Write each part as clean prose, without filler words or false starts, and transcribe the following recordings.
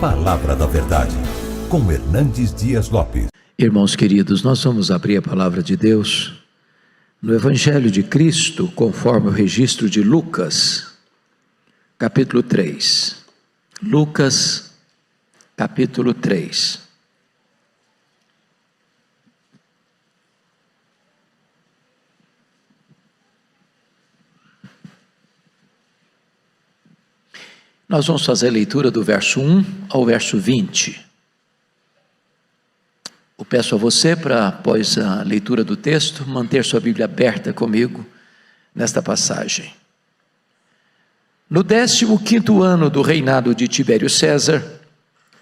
Palavra da Verdade, com Hernandes Dias Lopes. Irmãos queridos, nós vamos abrir a Palavra de Deus no Evangelho de Cristo, conforme o registro de Lucas, capítulo 3. Lucas, capítulo 3. Nós vamos fazer a leitura do verso 1 ao verso 20. Eu peço a você para, após a leitura do texto, manter sua Bíblia aberta comigo nesta passagem. No 15º ano do reinado de Tibério César,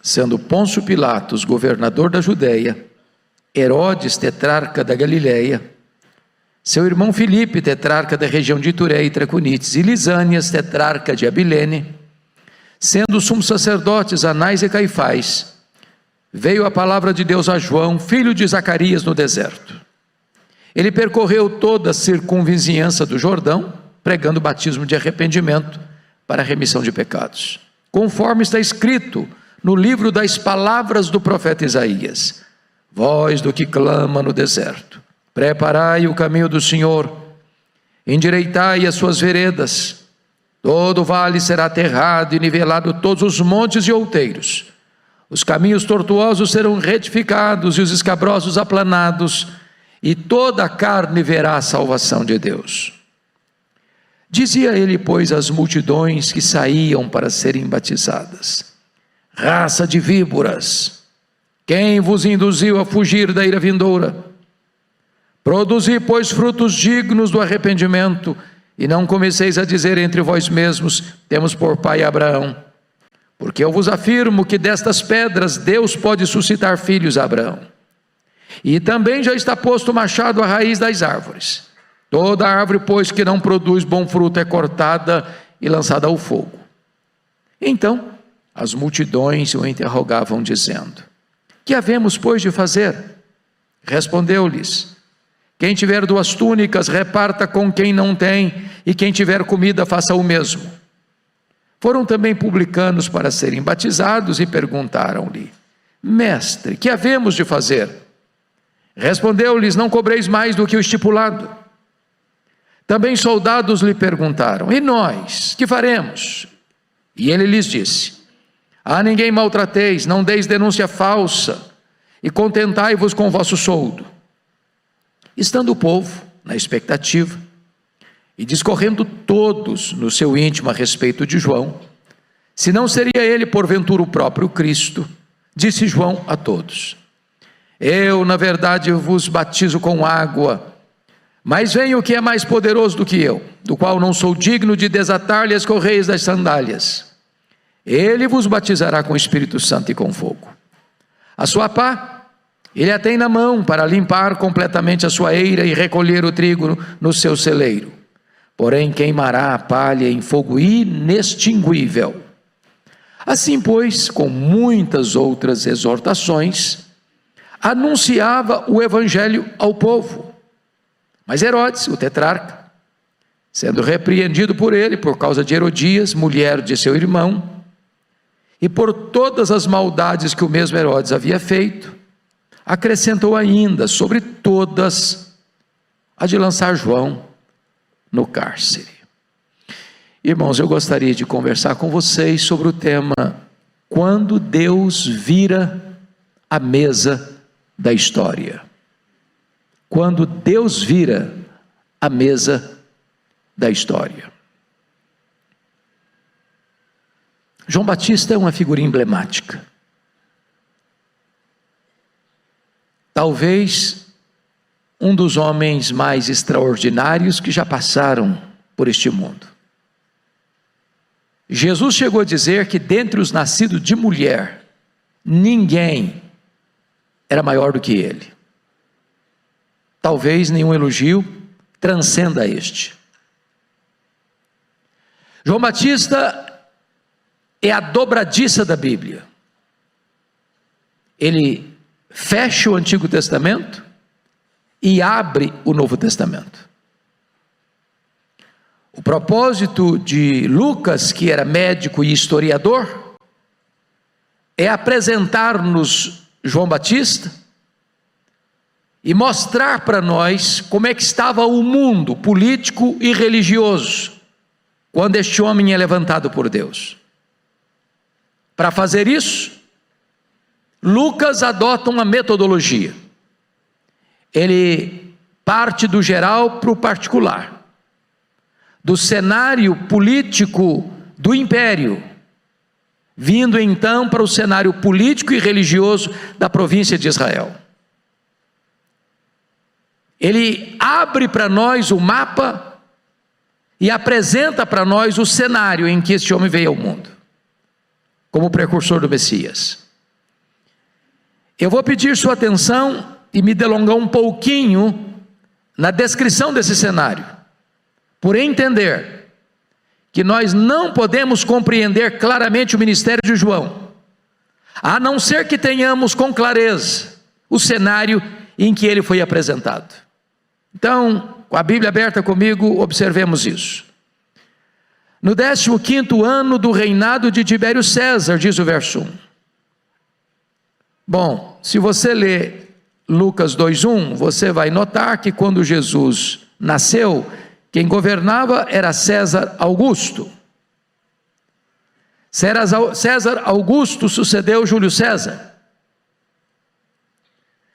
sendo Pôncio Pilatos governador da Judéia, Herodes tetrarca da Galileia, seu irmão Filipe tetrarca da região de Itureia e Traconites, e Lisânias tetrarca de Abilene, sendo os sumos sacerdotes Anás e Caifás, veio a palavra de Deus a João, filho de Zacarias, no deserto. Ele percorreu toda a circunvizinhança do Jordão, pregando o batismo de arrependimento para a remissão de pecados, conforme está escrito no livro das palavras do profeta Isaías: voz do que clama no deserto, preparai o caminho do Senhor, endireitai as suas veredas. Todo vale será aterrado e nivelado, todos os montes e outeiros. Os caminhos tortuosos serão retificados e os escabrosos aplanados, e toda a carne verá a salvação de Deus. Dizia ele, pois, às multidões que saíam para serem batizadas: raça de víboras, quem vos induziu a fugir da ira vindoura? Produzi, pois, frutos dignos do arrependimento, e não comeceis a dizer entre vós mesmos: temos por pai Abraão. Porque eu vos afirmo que destas pedras Deus pode suscitar filhos a Abraão. E também já está posto o machado à raiz das árvores. Toda árvore, pois, que não produz bom fruto é cortada e lançada ao fogo. Então as multidões o interrogavam, dizendo: que havemos, pois, de fazer? Respondeu-lhes: quem tiver 2 túnicas, reparta com quem não tem, e quem tiver comida, faça o mesmo. Foram também publicanos para serem batizados e perguntaram-lhe: mestre, que havemos de fazer? Respondeu-lhes: não cobreis mais do que o estipulado. Também soldados lhe perguntaram: e nós, que faremos? E ele lhes disse: a ninguém maltrateis, não deis denúncia falsa, e contentai-vos com o vosso soldo. Estando o povo na expectativa, e discorrendo todos no seu íntimo a respeito de João, se não seria ele porventura o próprio Cristo, disse João a todos: eu na verdade vos batizo com água, mas vem o que é mais poderoso do que eu, do qual não sou digno de desatar-lhe as correias das sandálias. Ele vos batizará com o Espírito Santo e com fogo. A sua pá ele a tem na mão para limpar completamente a sua eira e recolher o trigo no seu celeiro. Porém queimará a palha em fogo inextinguível. Assim, pois, com muitas outras exortações, anunciava o evangelho ao povo. Mas Herodes, o tetrarca, sendo repreendido por ele por causa de Herodias, mulher de seu irmão, e por todas as maldades que o mesmo Herodes havia feito, acrescentou ainda sobre todas a de lançar João no cárcere. Irmãos, eu gostaria de conversar com vocês sobre o tema: quando Deus vira a mesa da história. Quando Deus vira a mesa da história. João Batista é uma figura emblemática. Talvez um dos homens mais extraordinários que já passaram por este mundo. Jesus chegou a dizer que dentre os nascidos de mulher, ninguém era maior do que ele. Talvez nenhum elogio transcenda este. João Batista é a dobradiça da Bíblia. Ele fecha o Antigo Testamento e abre o Novo Testamento. O propósito de Lucas, que era médico e historiador, é apresentar-nos João Batista e mostrar para nós como é que estava o mundo político e religioso quando este homem é levantado por Deus. Para fazer isso, Lucas adota uma metodologia. Ele parte do geral para o particular, do cenário político do império, vindo então para o cenário político e religioso da província de Israel. Ele abre para nós o mapa e apresenta para nós o cenário em que este homem veio ao mundo, como precursor do Messias. Eu vou pedir sua atenção e me delongar um pouquinho na descrição desse cenário, por entender que nós não podemos compreender claramente o ministério de João, a não ser que tenhamos com clareza o cenário em que ele foi apresentado. Então, com a Bíblia aberta comigo, observemos isso. No 15º ano do reinado de Tibério César, diz o verso 1. Bom, se você ler Lucas 2:1, você vai notar que quando Jesus nasceu, quem governava era César Augusto. César Augusto sucedeu Júlio César.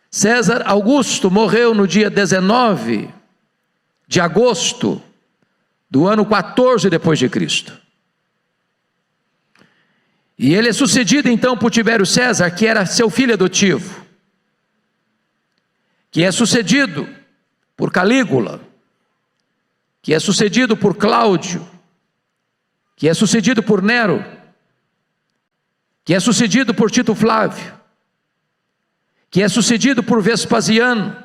César Augusto morreu no dia 19 de agosto do ano 14 depois de Cristo. E ele é sucedido então por Tibério César, que era seu filho adotivo, que é sucedido por Calígula, que é sucedido por Cláudio, que é sucedido por Nero, que é sucedido por Tito Flávio, que é sucedido por Vespasiano,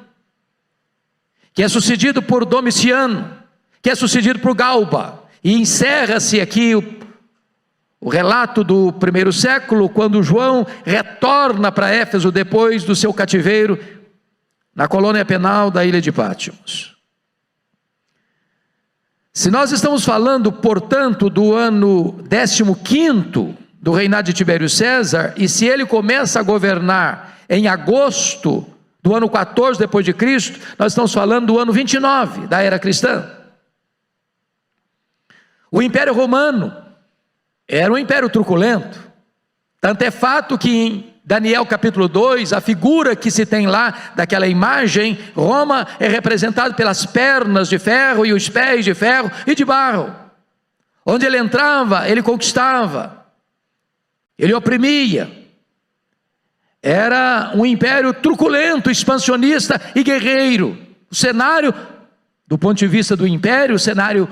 que é sucedido por Domiciano, que é sucedido por Galba. E encerra-se aqui o relato do primeiro século, quando João retorna para Éfeso depois do seu cativeiro na colônia penal da ilha de Pátimos. Se nós estamos falando, portanto, do ano 15º do reinado de Tibério César, e se ele começa a governar em agosto do ano 14 depois de Cristo, nós estamos falando do ano 29 da era cristã. O Império Romano era um império truculento, tanto é fato que em Daniel capítulo 2, a figura que se tem lá daquela imagem, Roma é representada pelas pernas de ferro e os pés de ferro e de barro. Onde ele entrava, ele conquistava, ele oprimia. Era um império truculento, expansionista e guerreiro. O cenário, do ponto de vista do império, o cenário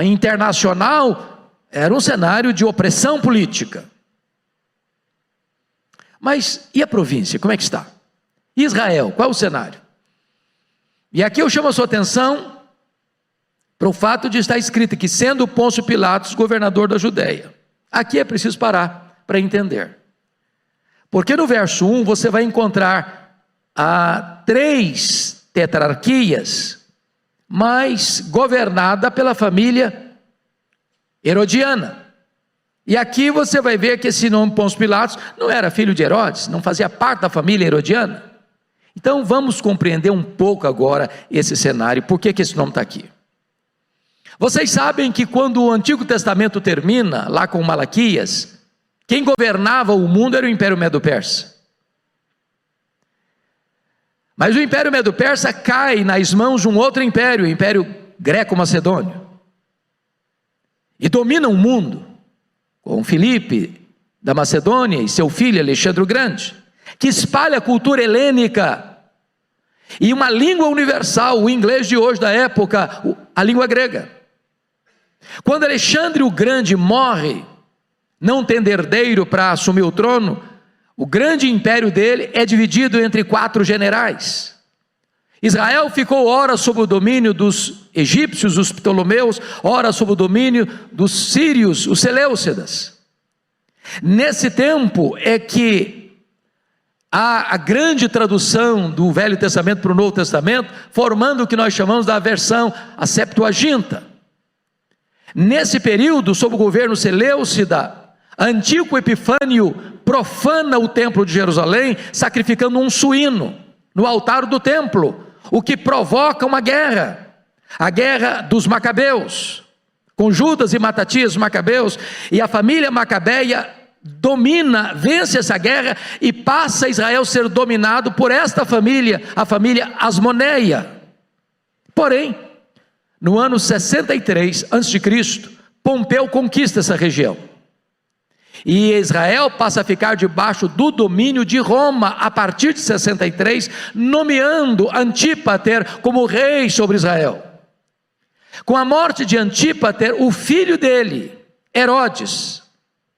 internacional, era um cenário de opressão política. Mas e a província, como é que está? Israel, qual é o cenário? E aqui eu chamo a sua atenção para o fato de estar escrito que sendo Pôncio Pilatos governador da Judéia. Aqui é preciso parar para entender. Porque no verso 1 você vai encontrar 3 tetrarquias, mas governada pela família herodiana. E aqui você vai ver que esse nome Pôncio Pilatos não era filho de Herodes, não fazia parte da família herodiana. Então vamos compreender um pouco agora esse cenário, por que esse nome está aqui. Vocês sabem que quando o Antigo Testamento termina, lá com Malaquias, quem governava o mundo era o Império Medo-Persa. Mas o Império Medo-Persa cai nas mãos de um outro império, o Império Greco-Macedônio. E domina o mundo, com Filipe da Macedônia e seu filho Alexandre o Grande, que espalha a cultura helênica e uma língua universal, o inglês de hoje da época, a língua grega. Quando Alexandre o Grande morre, não tendo herdeiro para assumir o trono, o grande império dele é dividido entre 4 generais. Israel ficou ora sob o domínio dos egípcios, os ptolomeus, ora sob o domínio dos sírios, os seleucidas. Nesse tempo é que há a grande tradução do Velho Testamento para o Novo Testamento, formando o que nós chamamos da versão, a Septuaginta. Nesse período, sob o governo seleucida, Antíoco Epifânio profana o templo de Jerusalém, sacrificando um suíno no altar do templo, o que provoca uma guerra, a guerra dos Macabeus, com Judas e Matatias Macabeus, e a família Macabeia domina, vence essa guerra e passa Israel a ser dominado por esta família, a família Asmoneia. Porém, no ano 63 a.C., Pompeu conquista essa região, e Israel passa a ficar debaixo do domínio de Roma, a partir de 63, nomeando Antípater como rei sobre Israel. Com a morte de Antípater, o filho dele, Herodes,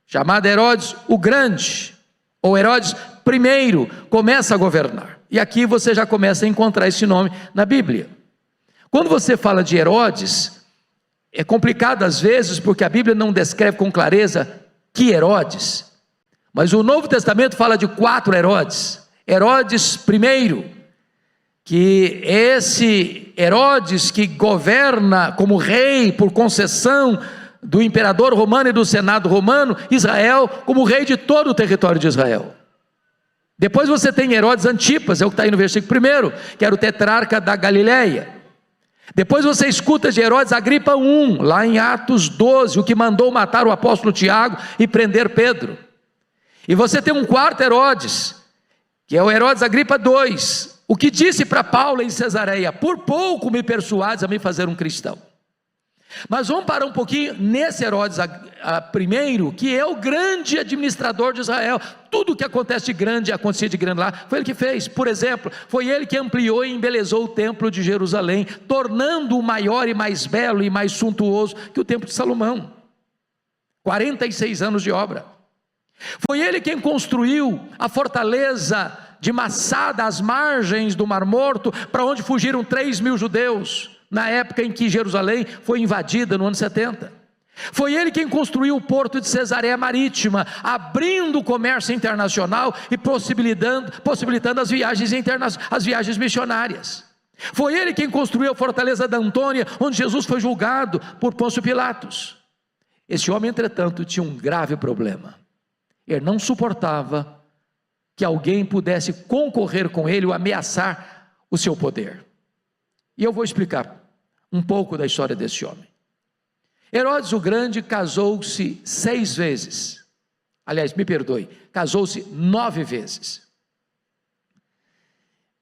chamado Herodes o Grande, ou Herodes I, começa a governar, e aqui você já começa a encontrar esse nome na Bíblia. Quando você fala de Herodes, é complicado às vezes, porque a Bíblia não descreve com clareza que Herodes, mas o Novo Testamento fala de 4 Herodes. Herodes I, que esse Herodes que governa como rei por concessão do imperador romano e do senado romano, Israel como rei de todo o território de Israel. Depois você tem Herodes Antipas, é o que está aí no versículo 1, que era o tetrarca da Galileia. Depois você escuta de Herodes Agripa I, lá em Atos 12, o que mandou matar o apóstolo Tiago e prender Pedro. E você tem um 4º Herodes, que é o Herodes Agripa II, o que disse para Paulo em Cesareia: por pouco me persuades a me fazer um cristão. Mas vamos parar um pouquinho nesse Herodes I, que é o grande administrador de Israel. Tudo que acontece de grande, acontecia de grande lá, foi ele que fez. Por exemplo, foi ele que ampliou e embelezou o templo de Jerusalém, tornando-o maior e mais belo e mais suntuoso que o templo de Salomão. 46 anos de obra. Foi ele quem construiu a fortaleza de Massada, às margens do Mar Morto, para onde fugiram 3.000 judeus, na época em que Jerusalém foi invadida no ano 70. Foi ele quem construiu o porto de Cesareia Marítima, abrindo o comércio internacional e possibilitando as viagens missionárias. Foi ele quem construiu a fortaleza da Antônia, onde Jesus foi julgado por Pôncio Pilatos. Esse homem, entretanto, tinha um grave problema. Ele não suportava que alguém pudesse concorrer com ele ou ameaçar o seu poder. E eu vou explicar um pouco da história desse homem. Herodes o Grande casou-se 6 vezes. Aliás, me perdoe, casou-se 9 vezes.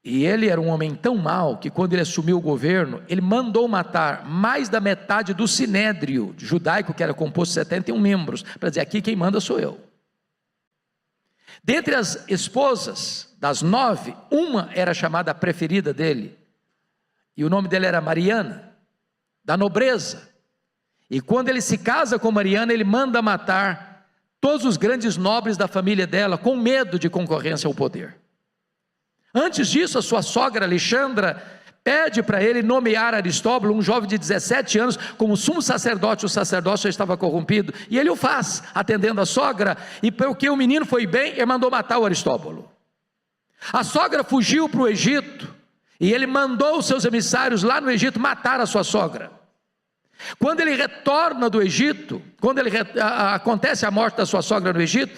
E ele era um homem tão mau que quando ele assumiu o governo, ele mandou matar mais da metade do sinédrio judaico, que era composto de 71 membros, para dizer: aqui quem manda sou eu. Dentre as esposas, das 9, uma era chamada a preferida dele, e o nome dela era Mariana, da nobreza. E quando ele se casa com Mariana, ele manda matar todos os grandes nobres da família dela, com medo de concorrência ao poder. Antes disso, a sua sogra Alexandra pede para ele nomear Aristóbulo, um jovem de 17 anos, como sumo sacerdote. O sacerdócio já estava corrompido, e ele o faz, atendendo a sogra, e porque o menino foi bem, ele mandou matar o Aristóbulo. A sogra fugiu para o Egito, e ele mandou os seus emissários lá no Egito matar a sua sogra. Quando ele retorna do Egito, acontece a morte da sua sogra no Egito,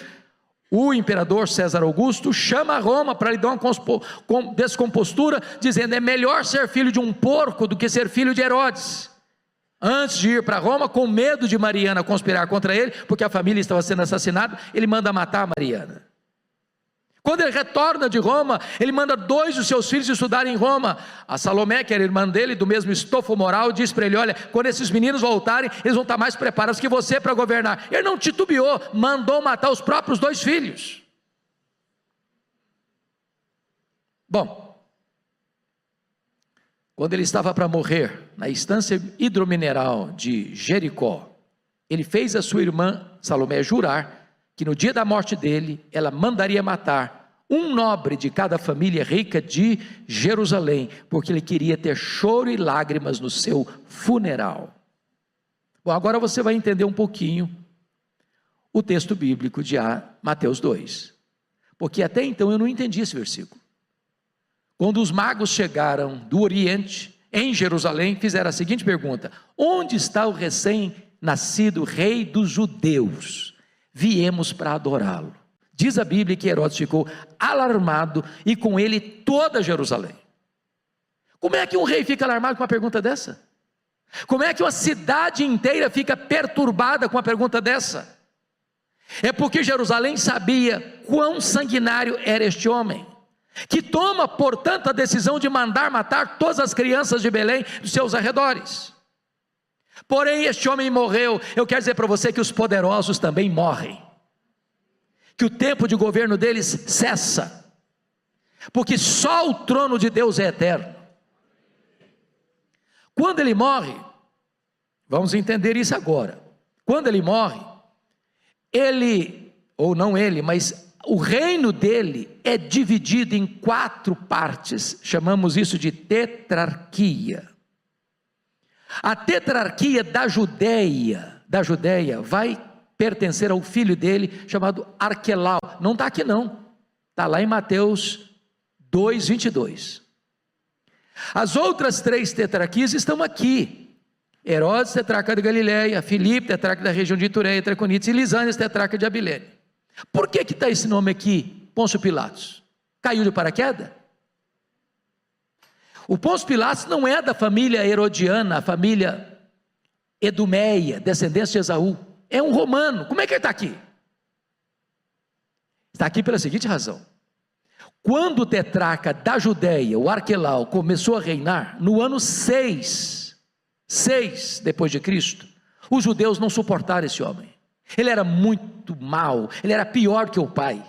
o imperador César Augusto chama a Roma para lhe dar uma descompostura, dizendo: é melhor ser filho de um porco do que ser filho de Herodes. Antes de ir para Roma, com medo de Mariana conspirar contra ele, porque a família estava sendo assassinada, ele manda matar Mariana. Quando ele retorna de Roma, ele manda 2 dos seus filhos estudarem em Roma. A Salomé, que era irmã dele, do mesmo estofo moral, diz para ele: olha, quando esses meninos voltarem, eles vão estar mais preparados que você para governar. Ele não titubeou, mandou matar os próprios 2 filhos. Bom, quando ele estava para morrer, na estância hidromineral de Jericó, ele fez a sua irmã Salomé jurar que no dia da morte dele, ela mandaria matar um nobre de cada família rica de Jerusalém, porque ele queria ter choro e lágrimas no seu funeral. Bom, agora você vai entender um pouquinho o texto bíblico de Mateus 2, porque até então eu não entendi esse versículo. Quando os magos chegaram do Oriente, em Jerusalém, fizeram a seguinte pergunta: onde está o recém-nascido rei dos judeus? Viemos para adorá-lo. Diz a Bíblia que Herodes ficou alarmado e com ele toda Jerusalém. Como é que um rei fica alarmado com uma pergunta dessa? Como é que uma cidade inteira fica perturbada com uma pergunta dessa? É porque Jerusalém sabia quão sanguinário era este homem, que toma, portanto, a decisão de mandar matar todas as crianças de Belém dos seus arredores. Porém, este homem morreu. Eu quero dizer para você que os poderosos também morrem, que o tempo de governo deles cessa, porque só o trono de Deus é eterno. Quando ele morre, vamos entender isso agora. Quando ele morre, ele, ou não ele, mas o reino dele é dividido em 4 partes, chamamos isso de tetrarquia. A tetrarquia da Judéia vai pertencer ao filho dele, chamado Arquelau. Não está aqui não, está lá em Mateus 2:22. As outras 3 tetrarquias estão aqui: Herodes, tetrarca de Galileia; Filipe, tetrarca da região de Itureia, Traconites; e Lisânias, tetrarca de Abilene. Por que está esse nome aqui, Pôncio Pilatos? Caiu de paraquedas? O Pôncio Pilatos não é da família herodiana, a família Edomeia, descendência de Esaú. É um romano. Como é que ele está aqui? Está aqui pela seguinte razão: quando o tetrarca da Judéia, o Arquelau, começou a reinar, no ano 6 depois de Cristo, os judeus não suportaram esse homem. Ele era muito mau, ele era pior que o pai.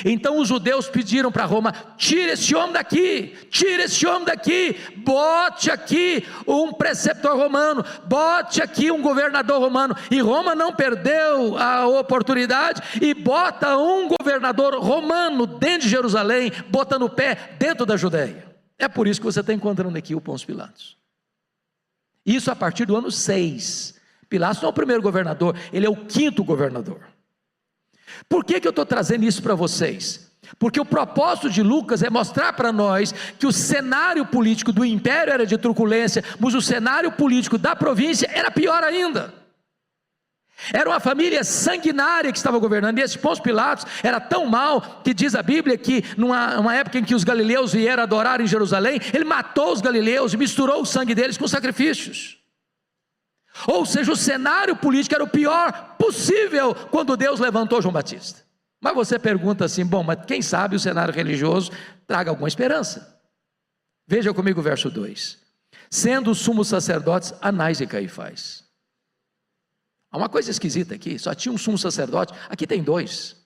Então os judeus pediram para Roma: tira esse homem daqui, bote aqui um preceptor romano, bote aqui um governador romano. E Roma não perdeu a oportunidade e bota um governador romano dentro de Jerusalém, botando o pé dentro da Judéia. É por isso que você está encontrando aqui o Pôncio Pilatos. Isso a partir do ano 6. Pilatos não é o primeiro governador, ele é o 5º governador. Por que eu estou trazendo isso para vocês? Porque o propósito de Lucas é mostrar para nós que o cenário político do império era de truculência, mas o cenário político da província era pior ainda. Era uma família sanguinária que estava governando, e esse Pôncio Pilatos era tão mau, que diz a Bíblia que numa época em que os galileus vieram adorar em Jerusalém, ele matou os galileus e misturou o sangue deles com sacrifícios. Ou seja, o cenário político era o pior possível quando Deus levantou João Batista. Mas você pergunta assim: bom, mas quem sabe o cenário religioso traga alguma esperança? Veja comigo o verso 2: sendo os sumos sacerdotes Anás e Caifás. Há uma coisa esquisita aqui, só tinha um sumo sacerdote, aqui tem 2.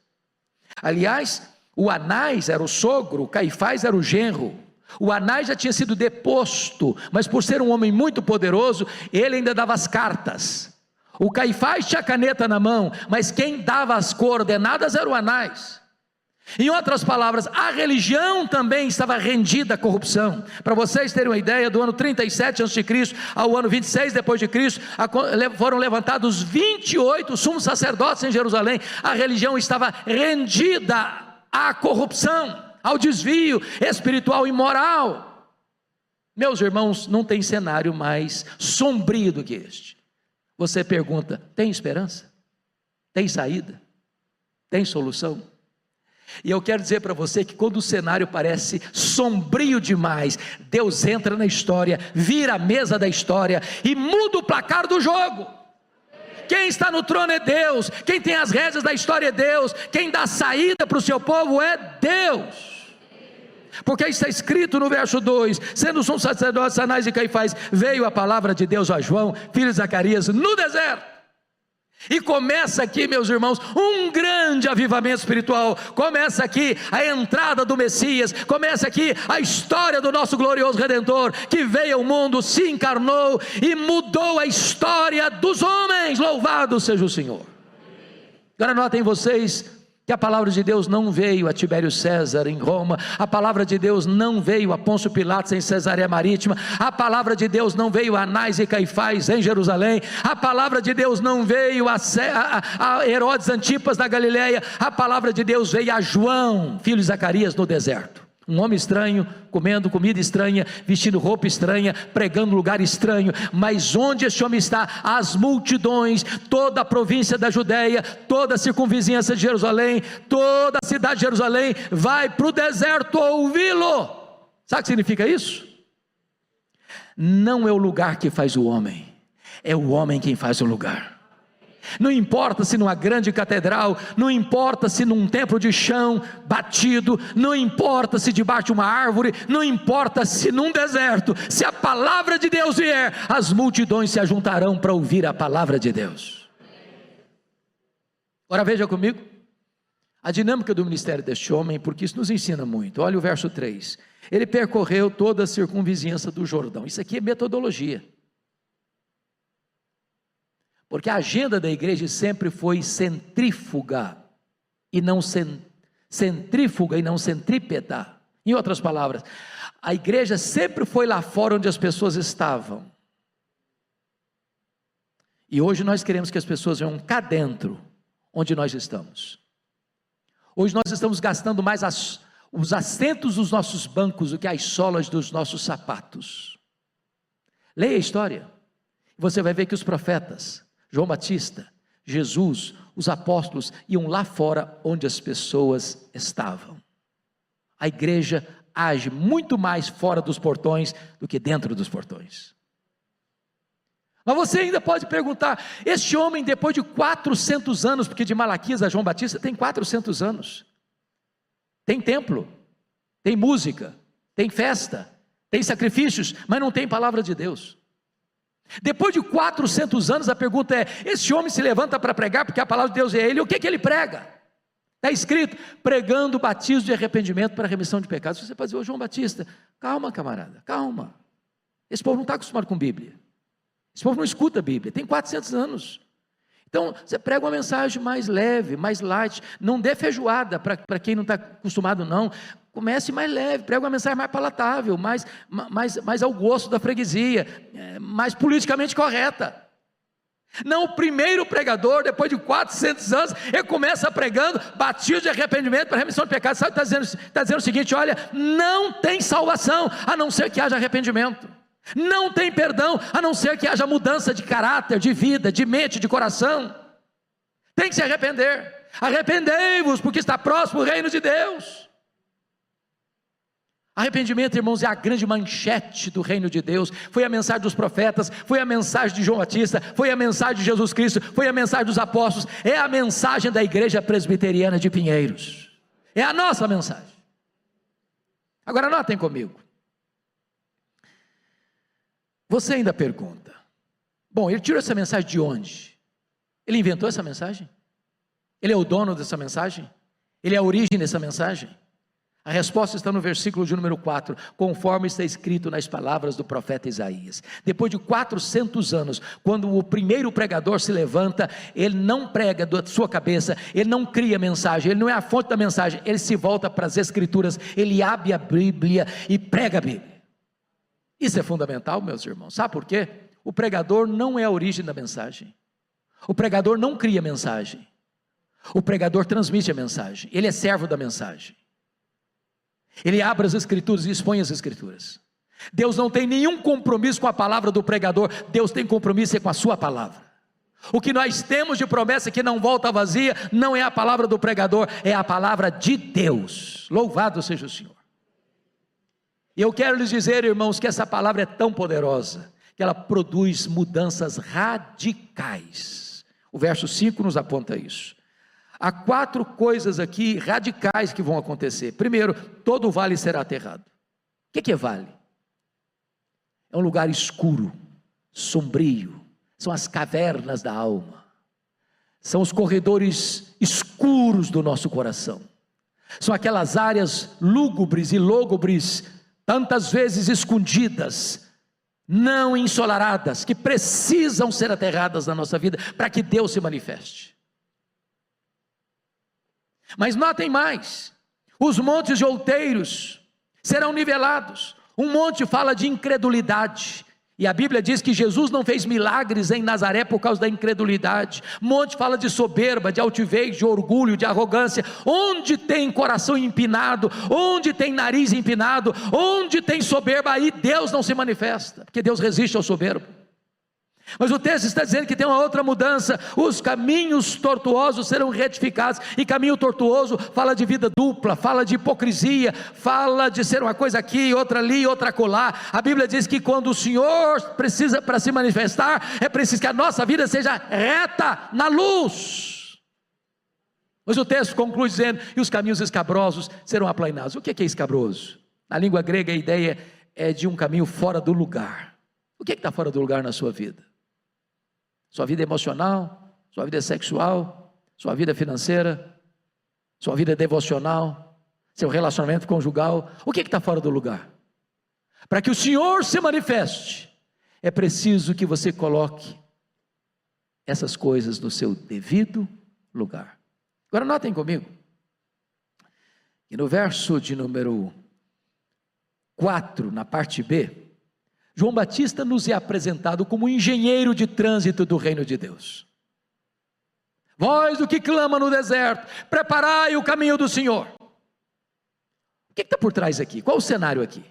Aliás, o Anás era o sogro, o Caifás era o genro. O Anás já tinha sido deposto, mas por ser um homem muito poderoso, ele ainda dava as cartas. O Caifás tinha a caneta na mão, mas quem dava as coordenadas era o Anás. Em outras palavras, a religião também estava rendida à corrupção. Para vocês terem uma ideia, do ano 37 a.C. ao ano 26 depois de Cristo, foram levantados 28 sumos sacerdotes em Jerusalém. A religião estava rendida à corrupção, ao desvio espiritual e moral. Meus irmãos, não tem cenário mais sombrio do que este. Você pergunta: tem esperança? Tem saída? Tem solução? E eu quero dizer para você que quando o cenário parece sombrio demais, Deus entra na história, vira a mesa da história e muda o placar do jogo. Quem está no trono é Deus, quem tem as rédeas da história é Deus, quem dá saída para o seu povo é Deus. Porque está escrito no verso 2: sendo os sumos sacerdotes Anás e Caifás, veio a palavra de Deus a João, filho de Zacarias, no deserto. E começa aqui, meus irmãos, um grande avivamento espiritual. Começa aqui a entrada do Messias, começa aqui a história do nosso glorioso Redentor, que veio ao mundo, se encarnou e mudou a história dos homens. Louvado seja o Senhor. Agora notem vocês que a palavra de Deus não veio a Tibério César em Roma, a palavra de Deus não veio a Pôncio Pilatos em Cesareia Marítima, a palavra de Deus não veio a Anás e Caifás em Jerusalém, a palavra de Deus não veio a Herodes Antipas na Galileia, a palavra de Deus veio a João, filho de Zacarias, no deserto. Um homem estranho, comendo comida estranha, vestindo roupa estranha, pregando lugar estranho. Mas onde esse homem está, as multidões, toda a província da Judéia, toda a circunvizinhança de Jerusalém, toda a cidade de Jerusalém, vai para o deserto ouvi-lo. Sabe o que significa isso? Não é o lugar que faz o homem, é o homem quem faz o lugar. Não importa se numa grande catedral, não importa se num templo de chão batido, não importa se debaixo de uma árvore, não importa se num deserto, se a palavra de Deus vier, as multidões se ajuntarão para ouvir a palavra de Deus. Agora veja comigo a dinâmica do ministério deste homem, porque isso nos ensina muito. Olha o verso 3, ele percorreu toda a circunvizinhança do Jordão. Isso aqui é metodologia, porque a agenda da igreja sempre foi centrífuga e não centrípeta. Em outras palavras, a igreja sempre foi lá fora onde as pessoas estavam, e hoje nós queremos que as pessoas venham cá dentro onde nós estamos. Hoje nós estamos gastando mais os assentos dos nossos bancos do que as solas dos nossos sapatos. Leia a história, você vai ver que os profetas, João Batista, Jesus, os apóstolos, iam lá fora onde as pessoas estavam. A igreja age muito mais fora dos portões do que dentro dos portões. Mas você ainda pode perguntar, este homem depois de 400 anos, porque de Malaquias a João Batista tem 400 anos, tem templo, tem música, tem festa, tem sacrifícios, mas não tem palavra de Deus. Depois de 400 anos, a pergunta é, esse homem se levanta para pregar, porque a palavra de Deus é ele, o que ele prega? Está escrito, pregando o batismo de arrependimento para a remissão de pecados. Você pode dizer, ô João Batista, calma camarada, calma, esse povo não está acostumado com Bíblia, esse povo não escuta a Bíblia, tem 400 anos, então você prega uma mensagem mais leve, mais light, não dê feijoada para quem não está acostumado não, comece mais leve, prega uma mensagem mais palatável, mais ao gosto da freguesia, mais politicamente correta. Não, o primeiro pregador, depois de 400 anos, ele começa pregando batismo de arrependimento para remissão de pecados. Sabe, está dizendo o seguinte, olha, não tem salvação, a não ser que haja arrependimento. Não tem perdão, a não ser que haja mudança de caráter, de vida, de mente, de coração. Tem que se arrepender. Arrependei-vos, porque está próximo o reino de Deus. Arrependimento, irmãos, é a grande manchete do reino de Deus. Foi a mensagem dos profetas, foi a mensagem de João Batista, foi a mensagem de Jesus Cristo, foi a mensagem dos apóstolos, é a mensagem da igreja presbiteriana de Pinheiros, é a nossa mensagem. Agora notem comigo, você ainda pergunta, bom, ele tirou essa mensagem de onde? Ele inventou essa mensagem? Ele é o dono dessa mensagem? Ele é a origem dessa mensagem? A resposta está no versículo de número 4, conforme está escrito nas palavras do profeta Isaías. Depois de 400 anos, quando o primeiro pregador se levanta, ele não prega da sua cabeça, ele não cria mensagem, ele não é a fonte da mensagem, ele se volta para as escrituras, ele abre a Bíblia e prega a Bíblia. Isso é fundamental, meus irmãos, sabe por quê? O pregador não é a origem da mensagem, o pregador não cria mensagem, o pregador transmite a mensagem, ele é servo da mensagem. Ele abre as escrituras e expõe as escrituras. Deus não tem nenhum compromisso com a palavra do pregador, Deus tem compromisso com a sua palavra. O que nós temos de promessa que não volta vazia, não é a palavra do pregador, é a palavra de Deus. Louvado seja o Senhor. E eu quero lhes dizer, irmãos, que essa palavra é tão poderosa, que ela produz mudanças radicais. O verso 5 nos aponta isso. Há 4 coisas aqui radicais que vão acontecer. Primeiro, todo o vale será aterrado. O que é vale? É um lugar escuro, sombrio, são as cavernas da alma, são os corredores escuros do nosso coração, são aquelas áreas lúgubres e lógubres, tantas vezes escondidas, não ensolaradas, que precisam ser aterradas na nossa vida, para que Deus se manifeste. Mas notem mais, os montes de outeiros serão nivelados. Um monte fala de incredulidade, E a Bíblia diz que Jesus não fez milagres em Nazaré por causa da incredulidade. Monte fala de soberba, de altivez, de orgulho, de arrogância. Onde tem coração empinado, onde tem nariz empinado, onde tem soberba, aí Deus não se manifesta, porque Deus resiste ao soberbo. Mas o texto está dizendo que tem uma outra mudança: os caminhos tortuosos serão retificados. E caminho tortuoso fala de vida dupla, fala de hipocrisia, fala de ser uma coisa aqui, outra ali, outra acolá. A Bíblia diz que quando o Senhor precisa para se manifestar, é preciso que a nossa vida seja reta na luz. Mas o texto conclui dizendo: e os caminhos escabrosos serão aplainados. O que é escabroso? Na língua grega a ideia é de um caminho fora do lugar. O que está fora do lugar na sua vida? Sua vida emocional, sua vida sexual, sua vida financeira, sua vida devocional, seu relacionamento conjugal. O que está fora do lugar? Para que o Senhor se manifeste, é preciso que você coloque essas coisas no seu devido lugar. Agora notem comigo, que no verso de número 4, na parte B, João Batista nos é apresentado como engenheiro de trânsito do reino de Deus. Voz do que clama no deserto, preparai o caminho do Senhor. O que está por trás aqui? Qual o cenário aqui?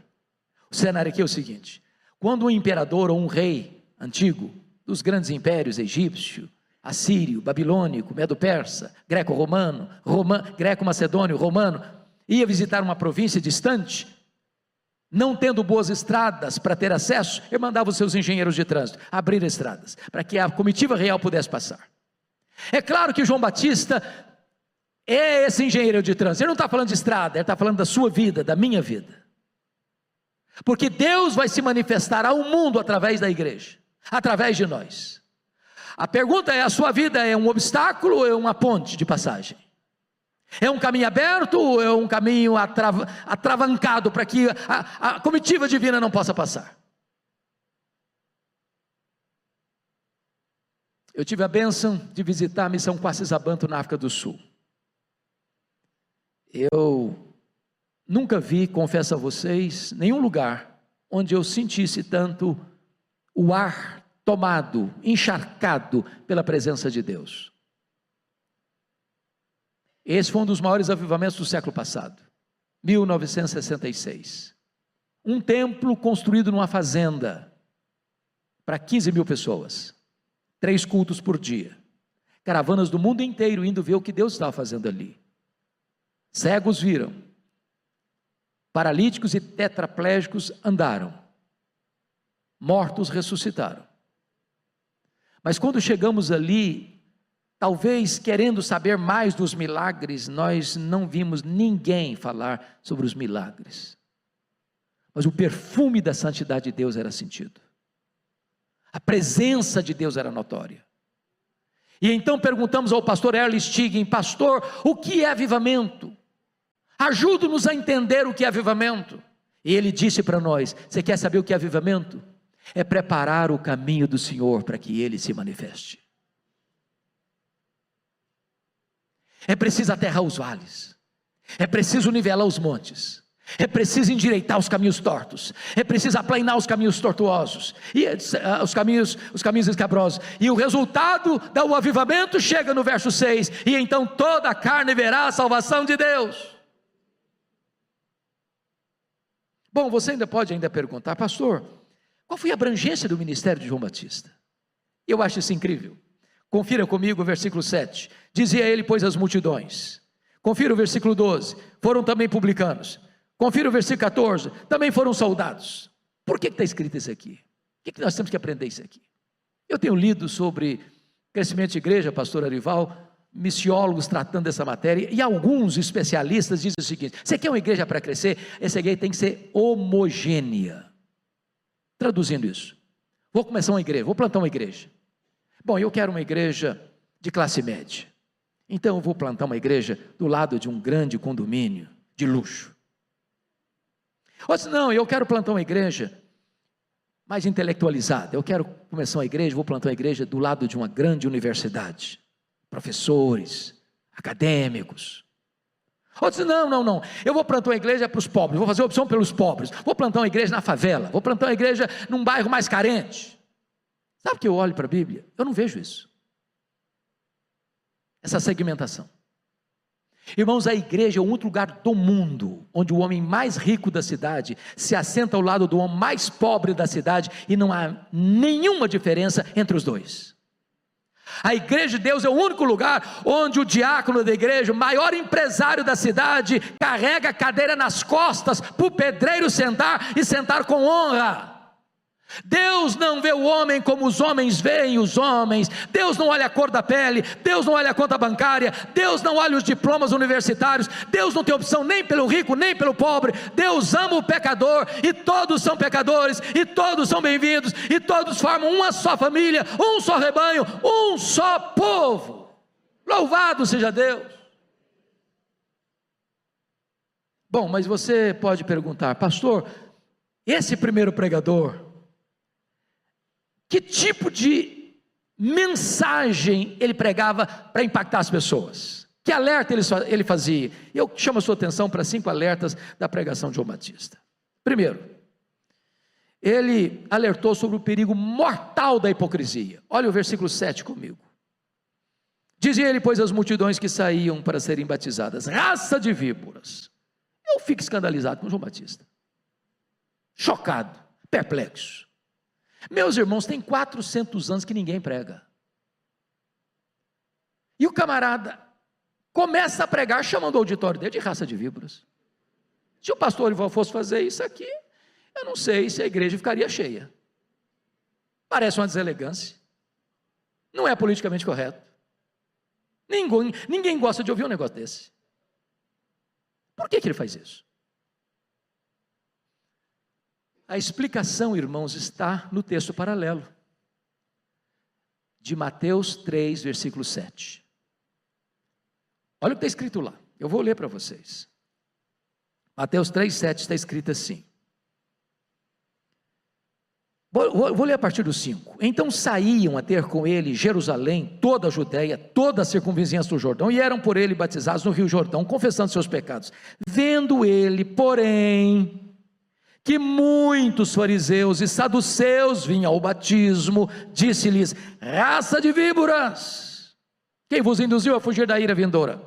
O cenário aqui é o seguinte: quando um imperador ou um rei antigo, dos grandes impérios, egípcio, assírio, babilônico, medo-persa, greco-romano, greco-macedônio, romano, ia visitar uma província distante, não tendo boas estradas para ter acesso, ele mandava os seus engenheiros de trânsito abrir estradas, para que a comitiva real pudesse passar. É claro que João Batista é esse engenheiro de trânsito. Ele não está falando de estrada, ele está falando da sua vida, da minha vida. Porque Deus vai se manifestar ao mundo através da igreja, através de nós. A pergunta é: a sua vida é um obstáculo ou é uma ponte de passagem? É um caminho aberto ou é um caminho atravancado para que a comitiva divina não possa passar? Eu tive a bênção de visitar a missão Quacisabanto na África do Sul. Eu nunca vi, confesso a vocês, nenhum lugar onde eu sentisse tanto o ar tomado, encharcado pela presença de Deus. Esse foi um dos maiores avivamentos do século passado, 1966. Um templo construído numa fazenda, para 15 mil pessoas, 3 cultos por dia, caravanas do mundo inteiro indo ver o que Deus estava fazendo ali. Cegos viram, paralíticos e tetraplégicos andaram, mortos ressuscitaram. Mas quando chegamos ali, talvez querendo saber mais dos milagres, nós não vimos ninguém falar sobre os milagres. Mas o perfume da santidade de Deus era sentido. A presença de Deus era notória. E então perguntamos ao pastor Erle Stiggin: pastor, o que é avivamento? Ajude-nos a entender o que é avivamento. E ele disse para nós: você quer saber o que é avivamento? É preparar o caminho do Senhor para que Ele se manifeste. É preciso aterrar os vales, é preciso nivelar os montes, é preciso endireitar os caminhos tortos, é preciso aplainar os caminhos tortuosos, e os caminhos escabrosos. E o resultado do avivamento chega no verso 6: e então toda a carne verá a salvação de Deus. Bom, você ainda pode perguntar: pastor, qual foi a abrangência do ministério de João Batista? Eu acho isso incrível. Confira comigo o versículo 7, dizia ele, pois, as multidões. Confira o versículo 12, foram também publicanos. Confira o versículo 14, também foram soldados. Por que está escrito isso aqui? O que nós temos que aprender isso aqui? Eu tenho lido sobre crescimento de igreja, pastor Arival, missiólogos tratando dessa matéria, e alguns especialistas dizem o seguinte: você quer uma igreja para crescer? Essa igreja tem que ser homogênea. Traduzindo isso, vou começar uma igreja, vou plantar uma igreja. Bom, eu quero uma igreja de classe média, então eu vou plantar uma igreja do lado de um grande condomínio de luxo. Ou se não, eu quero plantar uma igreja mais intelectualizada, eu quero começar uma igreja, vou plantar uma igreja do lado de uma grande universidade, professores, acadêmicos. Outros dizem, não, eu vou plantar uma igreja para os pobres, vou fazer opção pelos pobres, vou plantar uma igreja na favela, vou plantar uma igreja num bairro mais carente. Sabe que eu olho para a Bíblia? Eu não vejo isso. Essa segmentação. Irmãos, a igreja é o único lugar do mundo onde o homem mais rico da cidade se assenta ao lado do homem mais pobre da cidade e não há nenhuma diferença entre os dois. A igreja de Deus é o único lugar onde o diácono da igreja, o maior empresário da cidade, carrega a cadeira nas costas para o pedreiro sentar e sentar com honra. Deus não vê o homem como os homens veem os homens. Deus não olha a cor da pele, Deus não olha a conta bancária, Deus não olha os diplomas universitários, Deus não tem opção nem pelo rico, nem pelo pobre. Deus ama o pecador, e todos são pecadores, e todos são bem-vindos, e todos formam uma só família, um só rebanho, um só povo. Louvado seja Deus. Bom, mas você pode perguntar, pastor, esse primeiro pregador, que tipo de mensagem ele pregava para impactar as pessoas? Que alerta ele fazia? Eu chamo a sua atenção para 5 alertas da pregação de João Batista. Primeiro, ele alertou sobre o perigo mortal da hipocrisia. Olha o versículo 7 comigo. Dizia ele, pois, às multidões que saíam para serem batizadas: raça de víboras. Eu fico escandalizado com João Batista, chocado, perplexo. Meus irmãos, tem 400 anos que ninguém prega, e o camarada começa a pregar chamando o auditório dele de raça de víboras. Se o pastor Orival fosse fazer isso aqui, eu não sei se a igreja ficaria cheia. Parece uma deselegância, não é politicamente correto, ninguém gosta de ouvir um negócio desse. Por que ele faz isso? A explicação, irmãos, está no texto paralelo de Mateus 3, versículo 7. Olha o que está escrito lá, eu vou ler para vocês. Mateus 3, 7 está escrito assim. Vou ler a partir do 5. Então saíam a ter com ele Jerusalém, toda a Judéia, toda a circunvizinhança do Jordão, e eram por ele batizados no rio Jordão, confessando seus pecados. Vendo ele, porém, que muitos fariseus e saduceus vinham ao batismo, disse-lhes: raça de víboras, quem vos induziu a fugir da ira vindoura?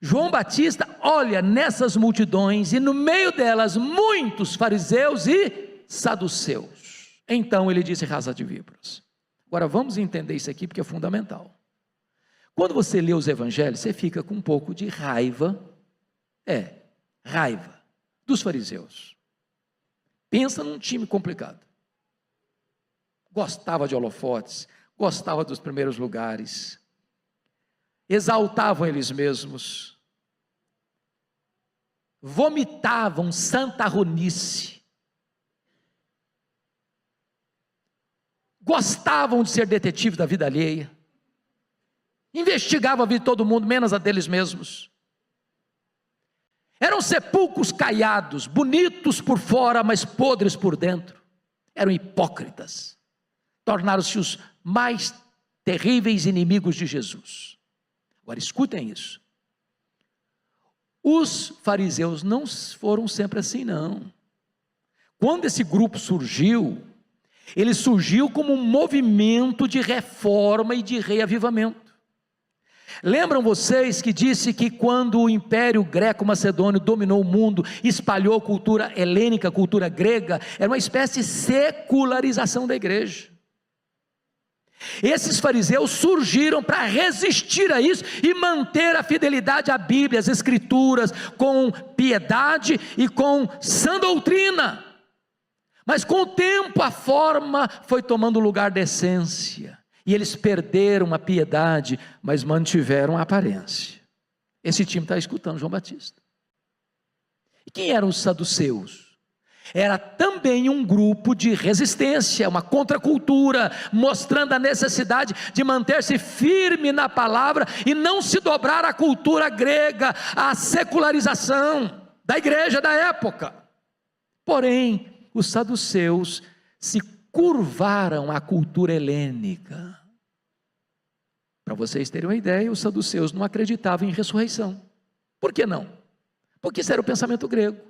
João Batista olha nessas multidões, e no meio delas muitos fariseus e saduceus. Então ele disse: raça de víboras. Agora vamos entender isso aqui, porque é fundamental. Quando você lê os evangelhos, você fica com um pouco de raiva dos fariseus. Pensa num time complicado, gostava de holofotes, gostava dos primeiros lugares, exaltavam eles mesmos, vomitavam santarronice, gostavam de ser detetive da vida alheia, investigavam a vida de todo mundo, menos a deles mesmos. Eram sepulcros caiados, bonitos por fora, mas podres por dentro. Eram hipócritas, tornaram-se os mais terríveis inimigos de Jesus. Agora escutem isso, os fariseus não foram sempre assim, não. Quando esse grupo surgiu, ele surgiu como um movimento de reforma e de reavivamento. Lembram vocês que disse que quando o Império Greco-Macedônio dominou o mundo, espalhou a cultura helênica, a cultura grega, era uma espécie de secularização da igreja. Esses fariseus surgiram para resistir a isso e manter a fidelidade à Bíblia, às Escrituras, com piedade e com sã doutrina. Mas com o tempo a forma foi tomando o lugar da essência, e eles perderam a piedade, mas mantiveram a aparência. Esse time está escutando João Batista. E quem eram os saduceus? Era também um grupo de resistência, uma contracultura, mostrando a necessidade de manter-se firme na palavra e não se dobrar à cultura grega, à secularização da igreja da época. Porém, os saduceus se curvaram à cultura helênica. Para vocês terem uma ideia, os saduceus não acreditavam em ressurreição. Por que não? Porque isso era o pensamento grego.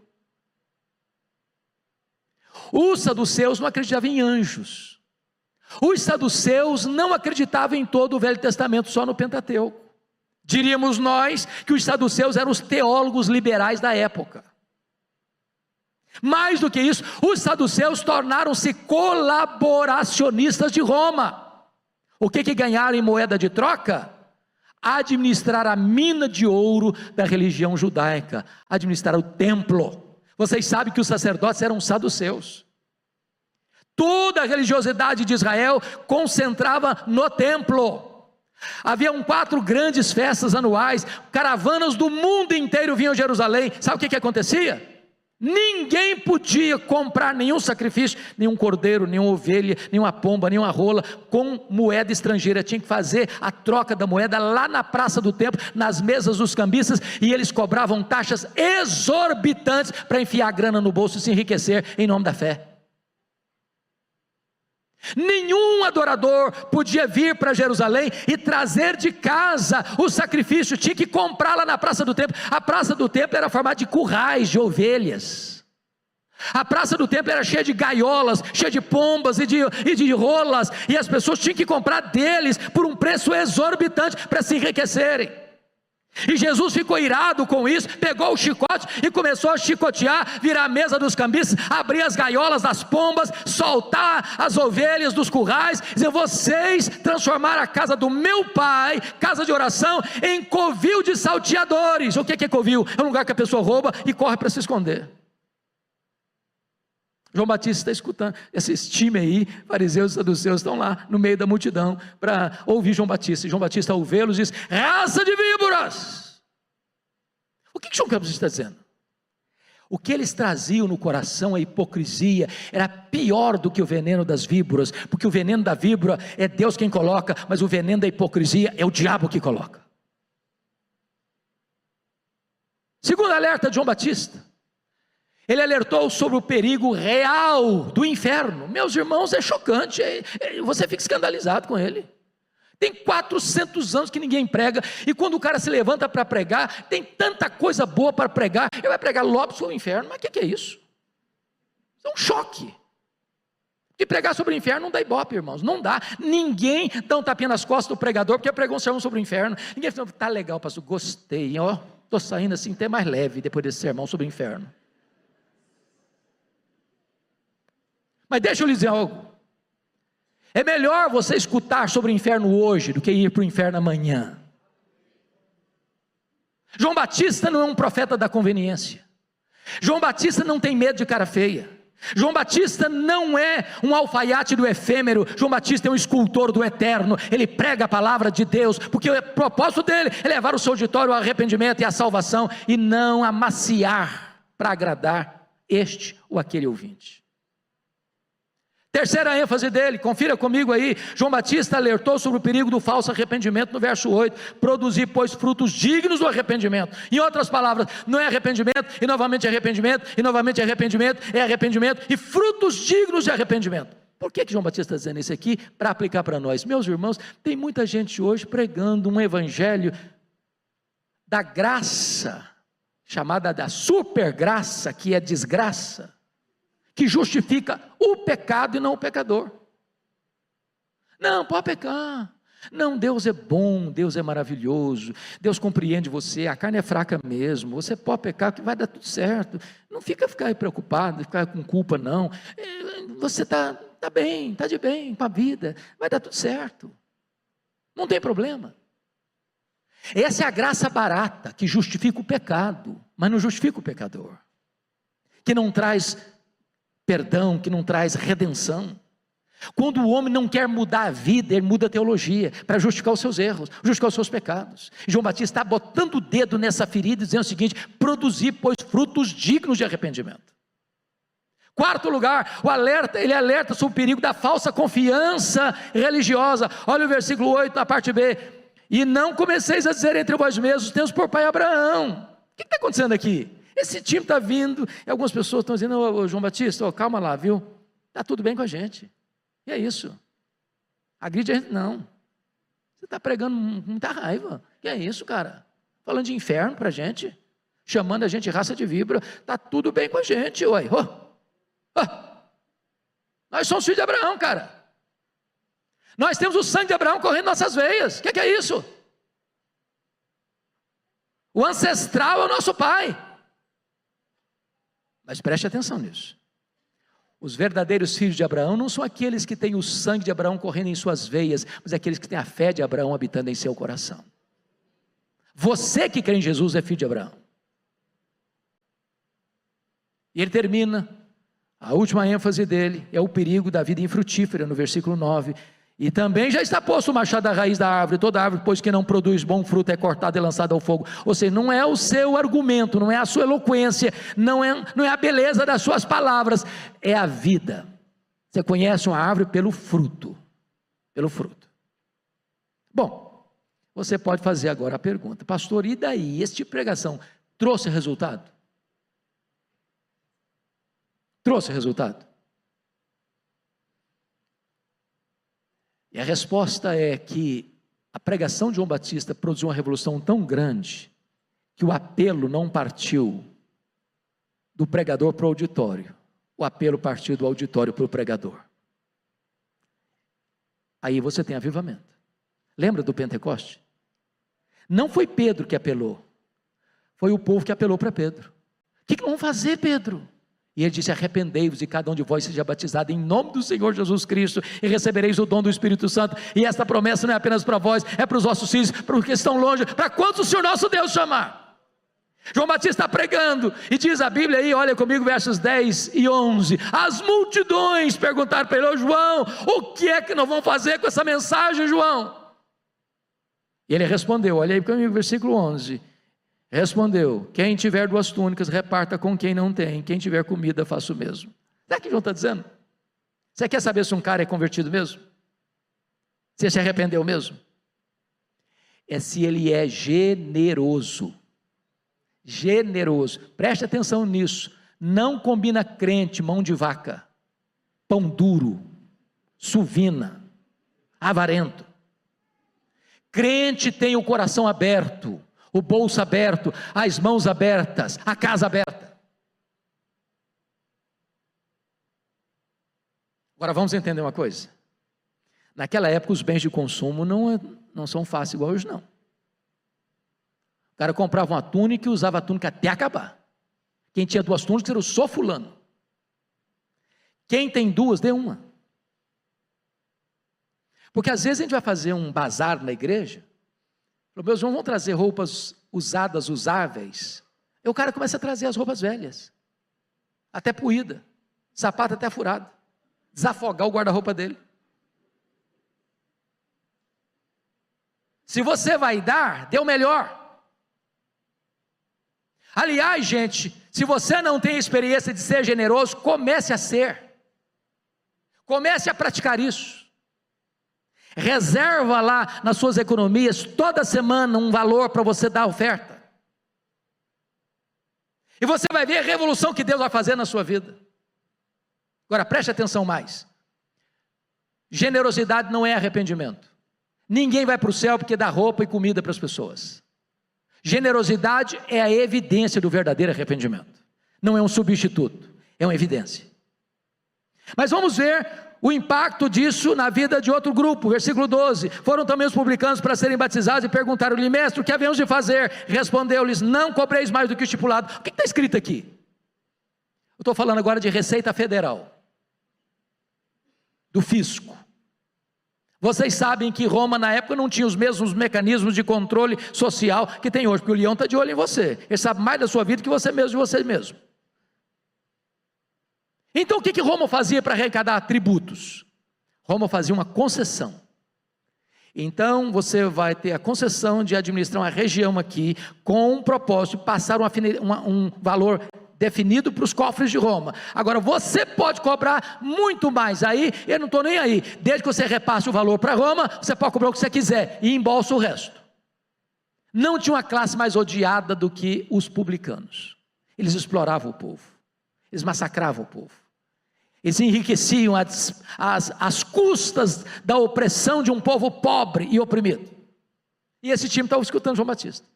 Os saduceus não acreditavam em anjos. Os saduceus não acreditavam em todo o Velho Testamento, só no Pentateuco. Diríamos nós que os saduceus eram os teólogos liberais da época. Mais do que isso, os saduceus tornaram-se colaboracionistas de Roma. O que ganharam em moeda de troca? Administrar a mina de ouro da religião judaica, administrar o templo. Vocês sabem que os sacerdotes eram saduceus. Toda a religiosidade de Israel concentrava no templo. Haviam 4 grandes festas anuais, caravanas do mundo inteiro vinham a Jerusalém. Sabe o que acontecia? Ninguém podia comprar nenhum sacrifício, nenhum cordeiro, nenhuma ovelha, nenhuma pomba, nenhuma rola, com moeda estrangeira. Tinha que fazer a troca da moeda lá na praça do templo, nas mesas dos cambistas, e eles cobravam taxas exorbitantes para enfiar a grana no bolso e se enriquecer em nome da fé. Nenhum adorador podia vir para Jerusalém e trazer de casa o sacrifício, tinha que comprar lá na praça do templo. A praça do templo era formada de currais de ovelhas, a praça do templo era cheia de gaiolas, cheia de pombas e de rolas, e as pessoas tinham que comprar deles por um preço exorbitante para se enriquecerem. E Jesus ficou irado com isso, pegou o chicote e começou a chicotear, virar a mesa dos cambistas, abrir as gaiolas das pombas, soltar as ovelhas dos currais, dizer: vocês transformaram a casa do meu pai, casa de oração, em covil de salteadores. O que é covil? É um lugar que a pessoa rouba e corre para se esconder. João Batista está escutando, esses times aí, fariseus e saduceus, estão lá no meio da multidão para ouvir João Batista. E João Batista, ao vê-los, diz: raça de víboras. O que João Batista está dizendo? O que eles traziam no coração, a hipocrisia, era pior do que o veneno das víboras, porque o veneno da víbora é Deus quem coloca, mas o veneno da hipocrisia é o diabo que coloca. Segundo alerta de João Batista, ele alertou sobre o perigo real do inferno. Meus irmãos, é chocante, você fica escandalizado com ele. Tem 400 anos que ninguém prega, e quando o cara se levanta para pregar, tem tanta coisa boa para pregar, ele vai pregar logo sobre o inferno. Mas o que é isso? Isso é um choque. E pregar sobre o inferno não dá ibope, irmãos, não dá. Ninguém dá um tapinha nas costas do pregador porque pregou um sermão sobre o inferno. Ninguém fala: tá legal, pastor, gostei, ó, estou saindo assim até mais leve depois desse sermão sobre o inferno. Mas deixa eu lhe dizer algo: é melhor você escutar sobre o inferno hoje do que ir para o inferno amanhã. João Batista não é um profeta da conveniência. João Batista não tem medo de cara feia. João Batista não é um alfaiate do efêmero. João Batista é um escultor do eterno. Ele prega a palavra de Deus, porque o propósito dele é levar o seu auditório ao arrependimento e à salvação, e não amaciar para agradar este ou aquele ouvinte. Terceira ênfase dele, confira comigo aí. João Batista alertou sobre o perigo do falso arrependimento no verso 8, produzir pois frutos dignos do arrependimento. Em outras palavras, não é arrependimento e novamente arrependimento e novamente arrependimento, é arrependimento e frutos dignos de arrependimento. Por que João Batista está dizendo isso aqui? Para aplicar para nós. Meus irmãos, tem muita gente hoje pregando um evangelho da graça, chamada da supergraça, que é desgraça, que justifica o pecado e não o pecador. Não, pode pecar. Não, Deus é bom, Deus é maravilhoso, Deus compreende você, a carne é fraca mesmo, você pode pecar que vai dar tudo certo. Não fica preocupado, ficar com culpa não. Você está bem, está de bem com a vida, vai dar tudo certo. Não tem problema. Essa é a graça barata que justifica o pecado, mas não justifica o pecador, que não traz perdão, que não traz redenção. Quando o homem não quer mudar a vida, ele muda a teologia, para justificar os seus erros, justificar os seus pecados. E João Batista está botando o dedo nessa ferida, dizendo o seguinte: produzir, pois, frutos dignos de arrependimento. Quarto lugar, ele alerta sobre o perigo da falsa confiança religiosa. Olha o versículo 8, na parte B: e não comeceis a dizer entre vós mesmos, temos por pai Abraão. O que está acontecendo aqui? Esse time está vindo, e algumas pessoas estão dizendo: ô João Batista, calma lá, viu? Está tudo bem com a gente. E é isso. Agride a gente não. Você está pregando muita raiva. Que é isso, cara? falando de inferno para a gente, chamando a gente de raça de víbora. Está tudo bem com a gente, ué. Nós somos filhos de Abraão, cara. Nós temos o sangue de Abraão correndo em nossas veias. O que é isso? O ancestral é o nosso pai. Mas preste atenção nisso. Os verdadeiros filhos de Abraão não são aqueles que têm o sangue de Abraão correndo em suas veias, mas aqueles que têm a fé de Abraão habitando em seu coração. Você que crê em Jesus é filho de Abraão. E ele termina, a última ênfase dele é o perigo da vida infrutífera, no versículo 9. E também já está posto o machado à raiz da árvore, toda árvore, pois que não produz bom fruto, é cortada e lançada ao fogo. Ou seja, não é o seu argumento, não é a sua eloquência, não é a beleza das suas palavras, é a vida. Você conhece uma árvore pelo fruto, pelo fruto. Bom, você pode fazer agora a pergunta: pastor, e daí? Este tipo de pregação trouxe resultado? Trouxe resultado? E a resposta é que a pregação de João Batista produziu uma revolução tão grande, que o apelo não partiu do pregador para o auditório, o apelo partiu do auditório para o pregador. Aí você tem avivamento. Lembra do Pentecoste? Não foi Pedro que apelou, foi o povo que apelou para Pedro. O que vamos fazer, Pedro? E ele disse: arrependei-vos e cada um de vós seja batizado em nome do Senhor Jesus Cristo e recebereis o dom do Espírito Santo. E esta promessa não é apenas para vós, é para os vossos filhos, para os que estão longe, para quantos o Senhor nosso Deus chamar. João Batista está pregando e diz a Bíblia aí, olha comigo, versos 10 e 11. As multidões perguntaram para ele: ô João, o que é que nós vamos fazer com essa mensagem, João? E ele respondeu, olha aí comigo, versículo 11. Respondeu: quem tiver 2 túnicas, reparta com quem não tem. Quem tiver comida, faça o mesmo. Sabe o que João está dizendo? Você quer saber se um cara é convertido mesmo? Se ele se arrependeu mesmo? É se ele é generoso. Generoso. Preste atenção nisso. Não combina crente, mão de vaca, pão duro, suvina, avarento. Crente tem o coração aberto, o bolso aberto, as mãos abertas, a casa aberta. Agora vamos entender uma coisa. Naquela época os bens de consumo não são fáceis igual hoje não. O cara comprava uma túnica e usava a túnica até acabar. Quem tinha 2 túnicas era o só fulano. Quem tem 2, dê uma. Porque às vezes a gente vai fazer um bazar na igreja, meus irmãos vão trazer roupas usadas, usáveis, e o cara começa a trazer as roupas velhas, até poída, sapato até furado, desafogar o guarda-roupa dele. Se você vai dar, dê o melhor. Aliás, gente, se você não tem experiência de ser generoso, comece a ser, comece a praticar isso. Reserva lá nas suas economias, toda semana, um valor para você dar oferta. E você vai ver a revolução que Deus vai fazer na sua vida. Agora preste atenção mais. Generosidade não é arrependimento. Ninguém vai para o céu porque dá roupa e comida para as pessoas. Generosidade é a evidência do verdadeiro arrependimento. Não é um substituto, é uma evidência. Mas vamos ver o impacto disso na vida de outro grupo, versículo 12, foram também os publicanos para serem batizados e perguntaram-lhe: mestre, o que havemos de fazer? Respondeu-lhes: não cobreis mais do que o estipulado. O que está escrito aqui? Eu estou falando agora de Receita Federal, do fisco. Vocês sabem que Roma na época não tinha os mesmos mecanismos de controle social que tem hoje, porque o leão está de olho em você, ele sabe mais da sua vida que você mesmo de você mesmo. Então o que Roma fazia para arrecadar tributos? Roma fazia uma concessão. Então você vai ter a concessão de administrar uma região aqui, com um propósito de passar um valor definido para os cofres de Roma. Agora você pode cobrar muito mais aí, eu não estou nem aí, desde que você repasse o valor para Roma, você pode cobrar o que você quiser e embolsa o resto. Não tinha uma classe mais odiada do que os publicanos. Eles exploravam o povo, eles massacravam o povo. Eles enriqueciam às custas da opressão de um povo pobre e oprimido. E esse time estava escutando João Batista.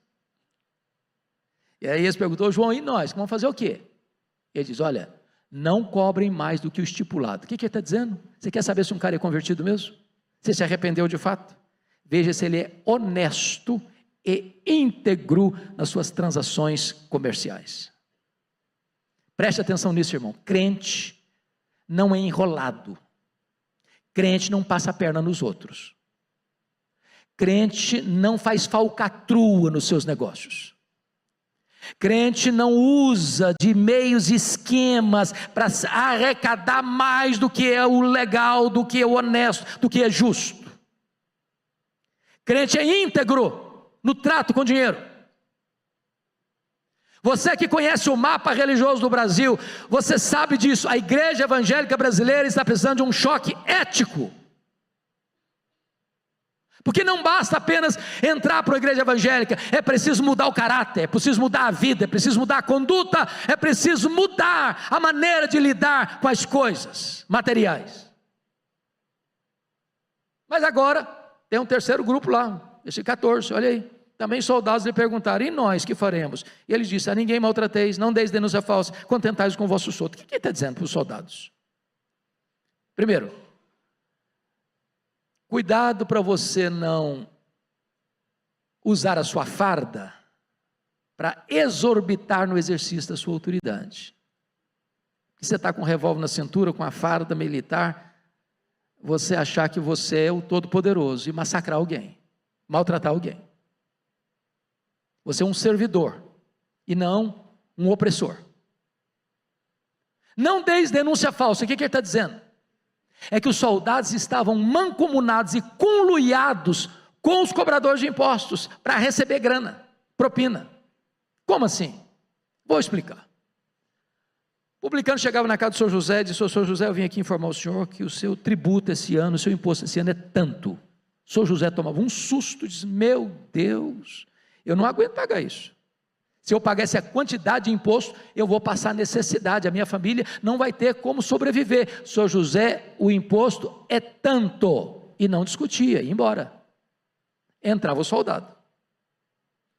E aí eles perguntou: João, e nós? Vamos fazer o quê? Ele diz: olha, não cobrem mais do que o estipulado. O que ele está dizendo? Você quer saber se um cara é convertido mesmo? Se se arrependeu de fato? Veja se ele é honesto e íntegro nas suas transações comerciais. Preste atenção nisso, irmão. Crente não é enrolado. Crente não passa a perna nos outros. Crente não faz falcatrua nos seus negócios. Crente não usa de meios e esquemas para arrecadar mais do que é o legal, do que é o honesto, do que é justo. Crente é íntegro no trato com o dinheiro. Você que conhece o mapa religioso do Brasil, você sabe disso. A igreja evangélica brasileira está precisando de um choque ético. Porque não basta apenas entrar para a igreja evangélica, é preciso mudar o caráter, é preciso mudar a vida, é preciso mudar a conduta, é preciso mudar a maneira de lidar com as coisas materiais. Mas agora tem um terceiro grupo lá, esse 14, olha aí. Também soldados lhe perguntaram: e nós que faremos? E ele disse: a ninguém maltrateis, não deis denúncia falsa, contentai-vos com o vosso soldo. O que ele está dizendo para os soldados? Primeiro, cuidado para você não usar a sua farda para exorbitar no exercício da sua autoridade. Você está com um revólver na cintura, com a farda militar, você achar que você é o Todo-Poderoso e massacrar alguém, maltratar alguém. Você é um servidor e não um opressor. Não deis denúncia falsa. O que ele está dizendo? É que os soldados estavam mancomunados e conluiados com os cobradores de impostos para receber grana, propina. Como assim? Vou explicar. O publicano chegava na casa do senhor José e disse: senhor José, eu vim aqui informar o senhor que o seu tributo esse ano, o seu imposto esse ano é tanto. O senhor José tomava um susto e disse: meu Deus, eu não aguento pagar isso. Se eu pagar essa quantidade de imposto, eu vou passar necessidade, a minha família não vai ter como sobreviver. Senhor José, o imposto é tanto. E não discutia, ia embora. Entrava o soldado: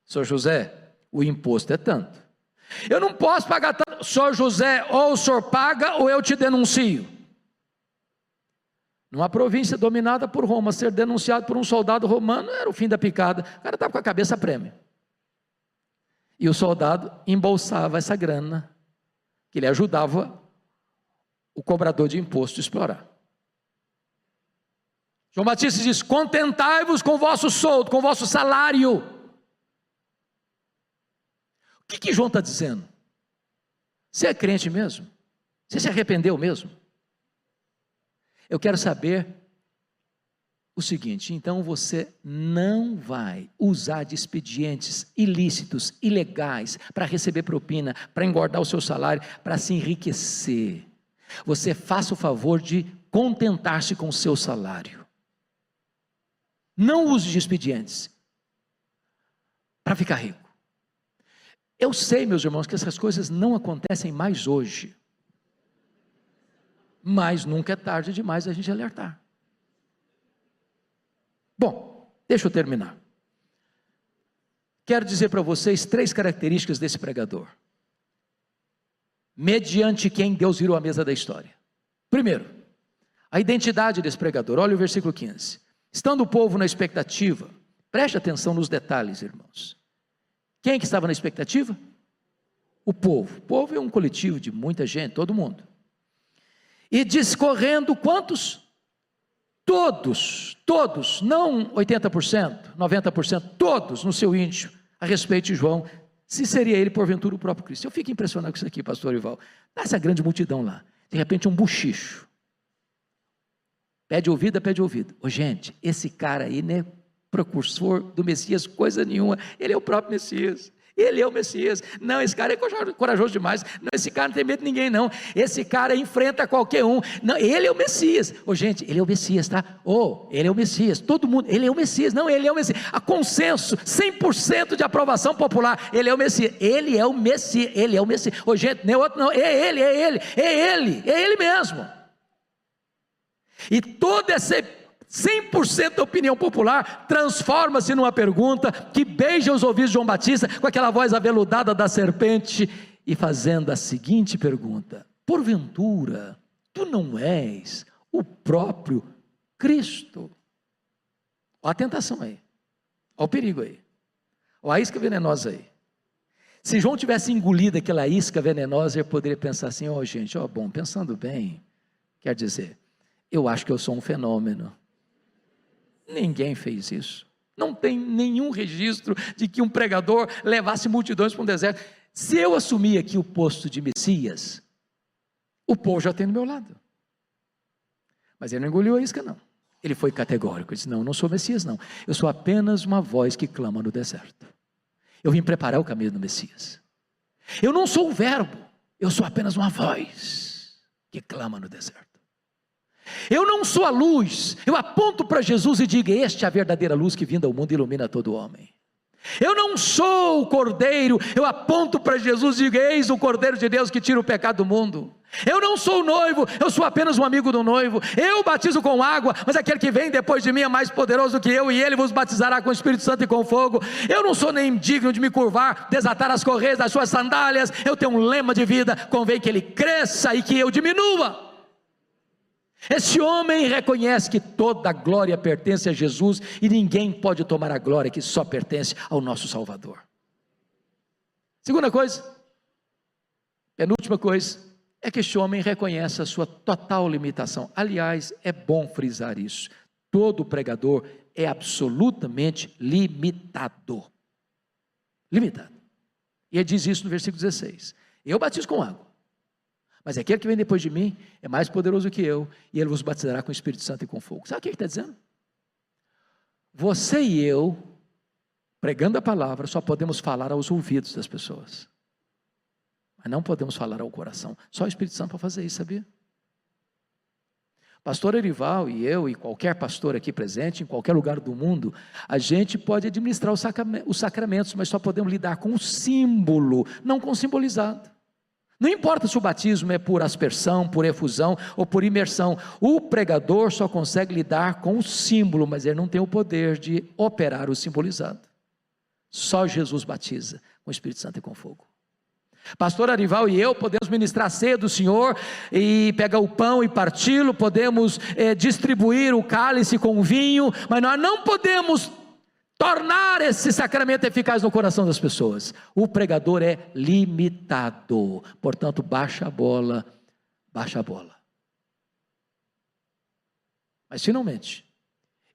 senhor José, o imposto é tanto. Eu não posso pagar tanto. Senhor José, ou o senhor paga ou eu te denuncio. Numa província dominada por Roma, ser denunciado por um soldado romano era o fim da picada. O cara estava com a cabeça a prêmio. E o soldado embolsava essa grana, que ele ajudava o cobrador de imposto a explorar. João Batista diz: contentai-vos com o vosso soldo, com o vosso salário. O que João está dizendo? Você é crente mesmo? Você se arrependeu mesmo? Eu quero saber o seguinte: então você não vai usar de expedientes ilícitos, ilegais, para receber propina, para engordar o seu salário, para se enriquecer. Você faça o favor de contentar-se com o seu salário. Não use de expedientes para ficar rico. Eu sei, meus irmãos, que essas coisas não acontecem mais hoje, mas nunca é tarde demais a gente alertar. Bom, deixa eu terminar. Quero dizer para vocês 3 características desse pregador, mediante quem Deus virou a mesa da história. Primeiro, a identidade desse pregador. Olha o versículo 15. Estando o povo na expectativa, preste atenção nos detalhes, irmãos. Quem é que estava na expectativa? O povo. O povo é um coletivo de muita gente, todo mundo. E discorrendo quantos? Todos, não 80%, 90%, todos no seu íntimo, a respeito de João, se seria ele porventura o próprio Cristo. Eu fico impressionado com isso aqui, pastor Ival. Essa grande multidão lá, de repente um buchicho. Pede ouvido. Ô, gente, esse cara aí não é precursor do Messias, coisa nenhuma. Ele é o próprio Messias. Ele é o Messias. Não, esse cara é corajoso demais. Não, esse cara não tem medo de ninguém, não. Esse cara enfrenta qualquer um. Não, ele é o Messias. Ô, gente, ele é o Messias, tá? Ele é o Messias. Todo mundo, ele é o Messias. Não, ele é o Messias. A consenso, 100% de aprovação popular. Ele é o Messias. Ele é o Messias. Ele é o Messias. Ô, gente, não é outro, não. É ele mesmo. E toda essa 100% da opinião popular transforma-se numa pergunta que beija os ouvidos de João Batista com aquela voz aveludada da serpente e fazendo a seguinte pergunta: porventura, tu não és o próprio Cristo? Olha a tentação aí, olha o perigo aí, olha a isca venenosa aí. Se João tivesse engolido aquela isca venenosa, ele poderia pensar assim: ó, gente, ó, bom, pensando bem, quer dizer, eu acho que eu sou um fenômeno. Ninguém fez isso. Não tem nenhum registro de que um pregador levasse multidões para um deserto. Se eu assumir aqui o posto de Messias, o povo já tem do meu lado. Mas ele não engoliu a isca, não. Ele foi categórico, ele disse: não, eu não sou Messias, não. Eu sou apenas uma voz que clama no deserto. Eu vim preparar o caminho do Messias. Eu não sou o verbo, eu sou apenas uma voz que clama no deserto. Eu não sou a luz, eu aponto para Jesus e digo: este é a verdadeira luz que vinda ao mundo e ilumina todo homem. Eu não sou o cordeiro, eu aponto para Jesus e digo: eis o cordeiro de Deus que tira o pecado do mundo. Eu não sou o noivo, eu sou apenas um amigo do noivo. Eu batizo com água, mas aquele que vem depois de mim é mais poderoso que eu, e ele vos batizará com o Espírito Santo e com fogo. Eu não sou nem digno de me curvar, desatar as correias das suas sandálias. Eu tenho um lema de vida: convém que ele cresça e que eu diminua. Esse homem reconhece que toda a glória pertence a Jesus e ninguém pode tomar a glória que só pertence ao nosso Salvador. Segunda coisa, penúltima coisa, é que este homem reconhece a sua total limitação. Aliás, é bom frisar isso: todo pregador é absolutamente limitado. Limitado. E ele diz isso no versículo 16: eu batizo com água, mas aquele que vem depois de mim é mais poderoso que eu, e ele vos batizará com o Espírito Santo e com fogo. Sabe o que ele está dizendo? Você e eu, pregando a palavra, só podemos falar aos ouvidos das pessoas, mas não podemos falar ao coração. Só o Espírito Santo para fazer isso, sabia? Pastor Erival e eu, e qualquer pastor aqui presente, em qualquer lugar do mundo, a gente pode administrar os sacramentos, mas só podemos lidar com o símbolo, não com o simbolizado. Não importa se o batismo é por aspersão, por efusão ou por imersão, o pregador só consegue lidar com o símbolo, mas ele não tem o poder de operar o simbolizado. Só Jesus batiza com o Espírito Santo e com fogo. Pastor Arival e eu podemos ministrar a ceia do Senhor e pegar o pão e parti-lo, podemos distribuir o cálice com o vinho, mas nós não podemos tornar esse sacramento eficaz no coração das pessoas. O pregador é limitado, portanto, baixa a bola, baixa a bola. Mas finalmente,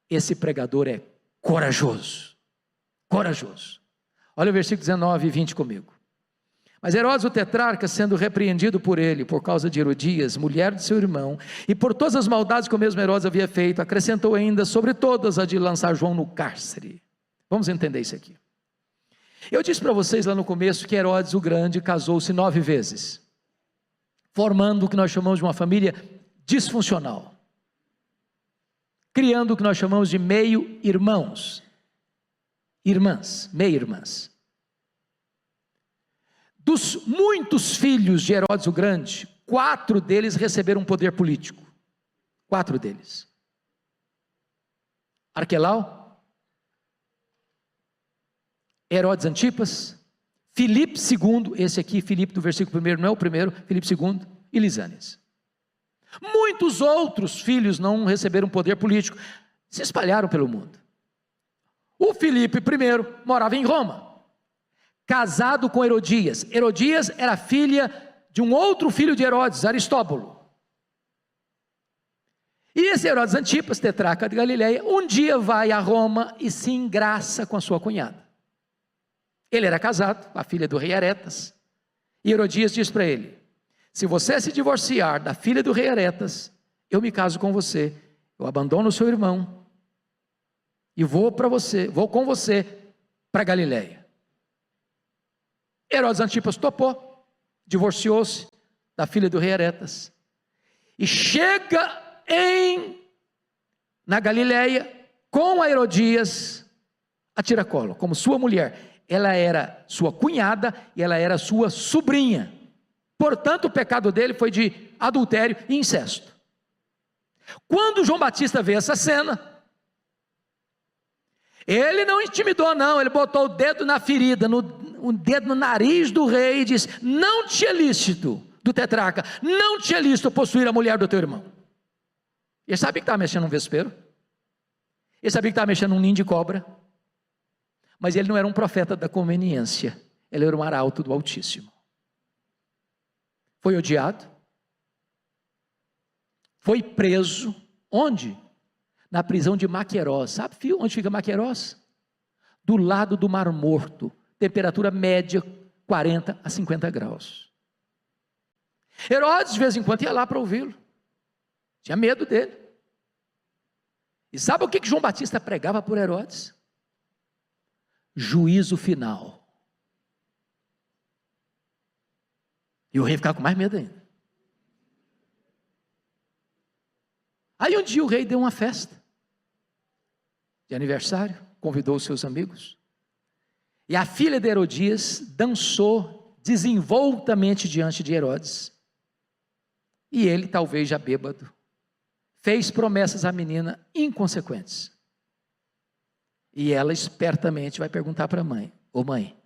esse pregador é corajoso, corajoso. Olha o versículo 19 e 20 comigo. Mas Herodes o tetrarca, sendo repreendido por ele, por causa de Herodias, mulher de seu irmão, e por todas as maldades que o mesmo Herodes havia feito, acrescentou ainda sobre todas a de lançar João no cárcere. Vamos entender isso aqui. Eu disse para vocês lá no começo que Herodes o Grande casou-se 9 vezes, formando o que nós chamamos de uma família disfuncional, criando o que nós chamamos de meio-irmãos, irmãs, meia-irmãs. Dos muitos filhos de Herodes o Grande, 4 deles receberam poder político. 4 deles. Arquelau, Herodes Antipas, Filipe II, esse aqui, Filipe do versículo 1, não é o primeiro, Filipe II, e Lisânias. Muitos outros filhos não receberam poder político, se espalharam pelo mundo. O Filipe I morava em Roma, casado com Herodias. Herodias era filha de um outro filho de Herodes, Aristóbulo. E esse Herodes Antipas, tetrarca de Galileia, um dia vai a Roma e se engraça com a sua cunhada. Ele era casado com a filha do rei Aretas, e Herodias diz para ele: se você se divorciar da filha do rei Aretas, eu me caso com você, eu abandono o seu irmão, e vou com você para Galileia. Herodes Antipas topou, divorciou-se da filha do rei Aretas, e chega na Galileia com a Herodias a tiracolo, como sua mulher. Ela era sua cunhada e ela era sua sobrinha. Portanto, o pecado dele foi de adultério e incesto. Quando João Batista vê essa cena, ele não intimidou não, ele botou o dedo na ferida, o dedo no nariz do rei e disse: não te é lícito, do tetrarca, não te é lícito possuir a mulher do teu irmão. Ele sabia que estava mexendo num vespeiro, ele sabia que estava mexendo num ninho de cobra, mas ele não era um profeta da conveniência, ele era um arauto do Altíssimo. Foi odiado, foi preso, onde? Na prisão de Maquerós. Sabe onde fica Maquerós? Do lado do Mar Morto, temperatura média 40 a 50 graus. Herodes de vez em quando ia lá para ouvi-lo, tinha medo dele. E sabe o que João Batista pregava por Herodes? Juízo final. E o rei ficava com mais medo ainda. Aí um dia o rei deu uma festa de aniversário, convidou os seus amigos, e a filha de Herodias dançou desenvoltamente diante de Herodes, e ele, talvez já bêbado, fez promessas à menina inconsequentes, e ela espertamente vai perguntar para a mãe: ô mãe,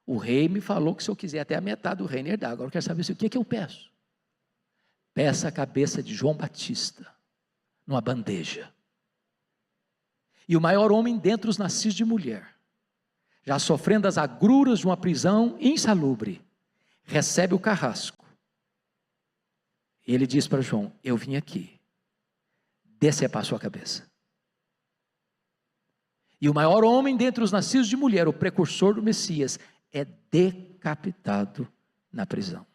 o rei me falou que se eu quiser até a metade do reino herdar, agora eu quero saber o que eu peço. Peça a cabeça de João Batista numa bandeja. E o maior homem dentre os nascidos de mulher, já sofrendo as agruras de uma prisão insalubre, recebe o carrasco. E ele diz para João: eu vim aqui decepar a sua cabeça. E o maior homem dentre os nascidos de mulher, o precursor do Messias, é decapitado na prisão.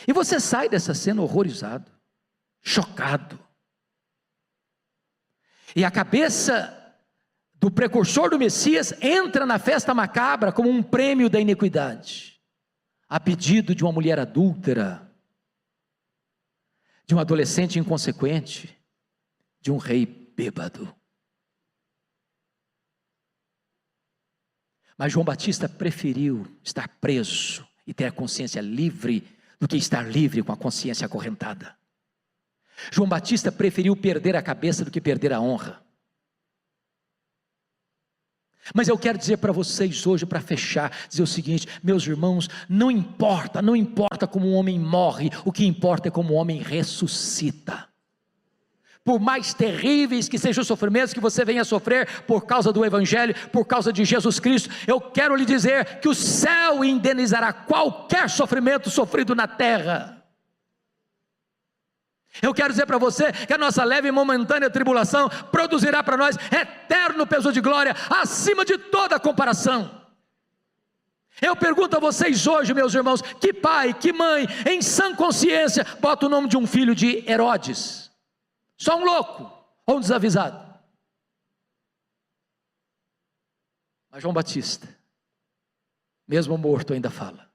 E você sai dessa cena horrorizado, chocado. E a cabeça do precursor do Messias entra na festa macabra como um prêmio da iniquidade, a pedido de uma mulher adúltera, de um adolescente inconsequente, de um rei bêbado. Mas João Batista preferiu estar preso e ter a consciência livre do que estar livre com a consciência acorrentada. João Batista preferiu perder a cabeça do que perder a honra. Mas eu quero dizer para vocês hoje, para fechar, dizer o seguinte: meus irmãos, não importa como um homem morre, o que importa é como um homem ressuscita. Por mais terríveis que sejam os sofrimentos que você venha a sofrer por causa do Evangelho, por causa de Jesus Cristo, eu quero lhe dizer que o céu indenizará qualquer sofrimento sofrido na terra. Eu quero dizer para você que a nossa leve e momentânea tribulação produzirá para nós eterno peso de glória, acima de toda comparação. Eu pergunto a vocês hoje, meus irmãos, que pai, que mãe, em sã consciência, bota o nome de um filho de Herodes? Só um louco ou um desavisado? Mas João Batista, mesmo morto, ainda fala.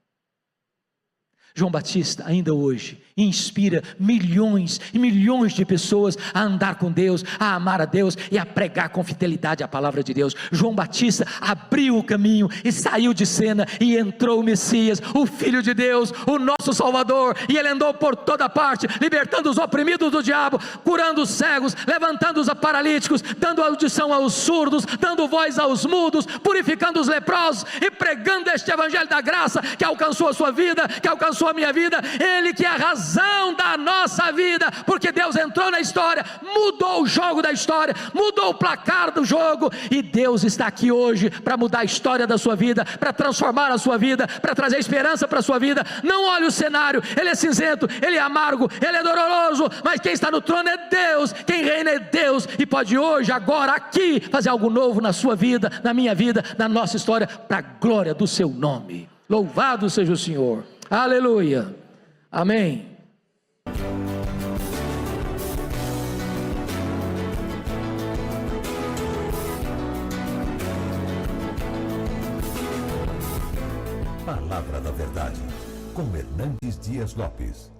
João Batista, ainda hoje, inspira milhões e milhões de pessoas a andar com Deus, a amar a Deus e a pregar com fidelidade a palavra de Deus. João Batista abriu o caminho e saiu de cena, e entrou o Messias, o Filho de Deus, o nosso Salvador, e ele andou por toda parte, libertando os oprimidos do diabo, curando os cegos, levantando os paralíticos, dando audição aos surdos, dando voz aos mudos, purificando os leprosos e pregando este evangelho da graça que alcançou a sua vida, que alcançou a minha vida. Ele que é a razão da nossa vida, porque Deus entrou na história, mudou o jogo da história, mudou o placar do jogo, e Deus está aqui hoje para mudar a história da sua vida, para transformar a sua vida, para trazer esperança para a sua vida. Não olhe o cenário, ele é cinzento, ele é amargo, ele é doloroso, mas quem está no trono é Deus, quem reina é Deus, e pode hoje, agora, aqui, fazer algo novo na sua vida, na minha vida, na nossa história, para a glória do seu nome. Louvado seja o Senhor. Aleluia, amém. Palavra da Verdade, com Hernandes Dias Lopes.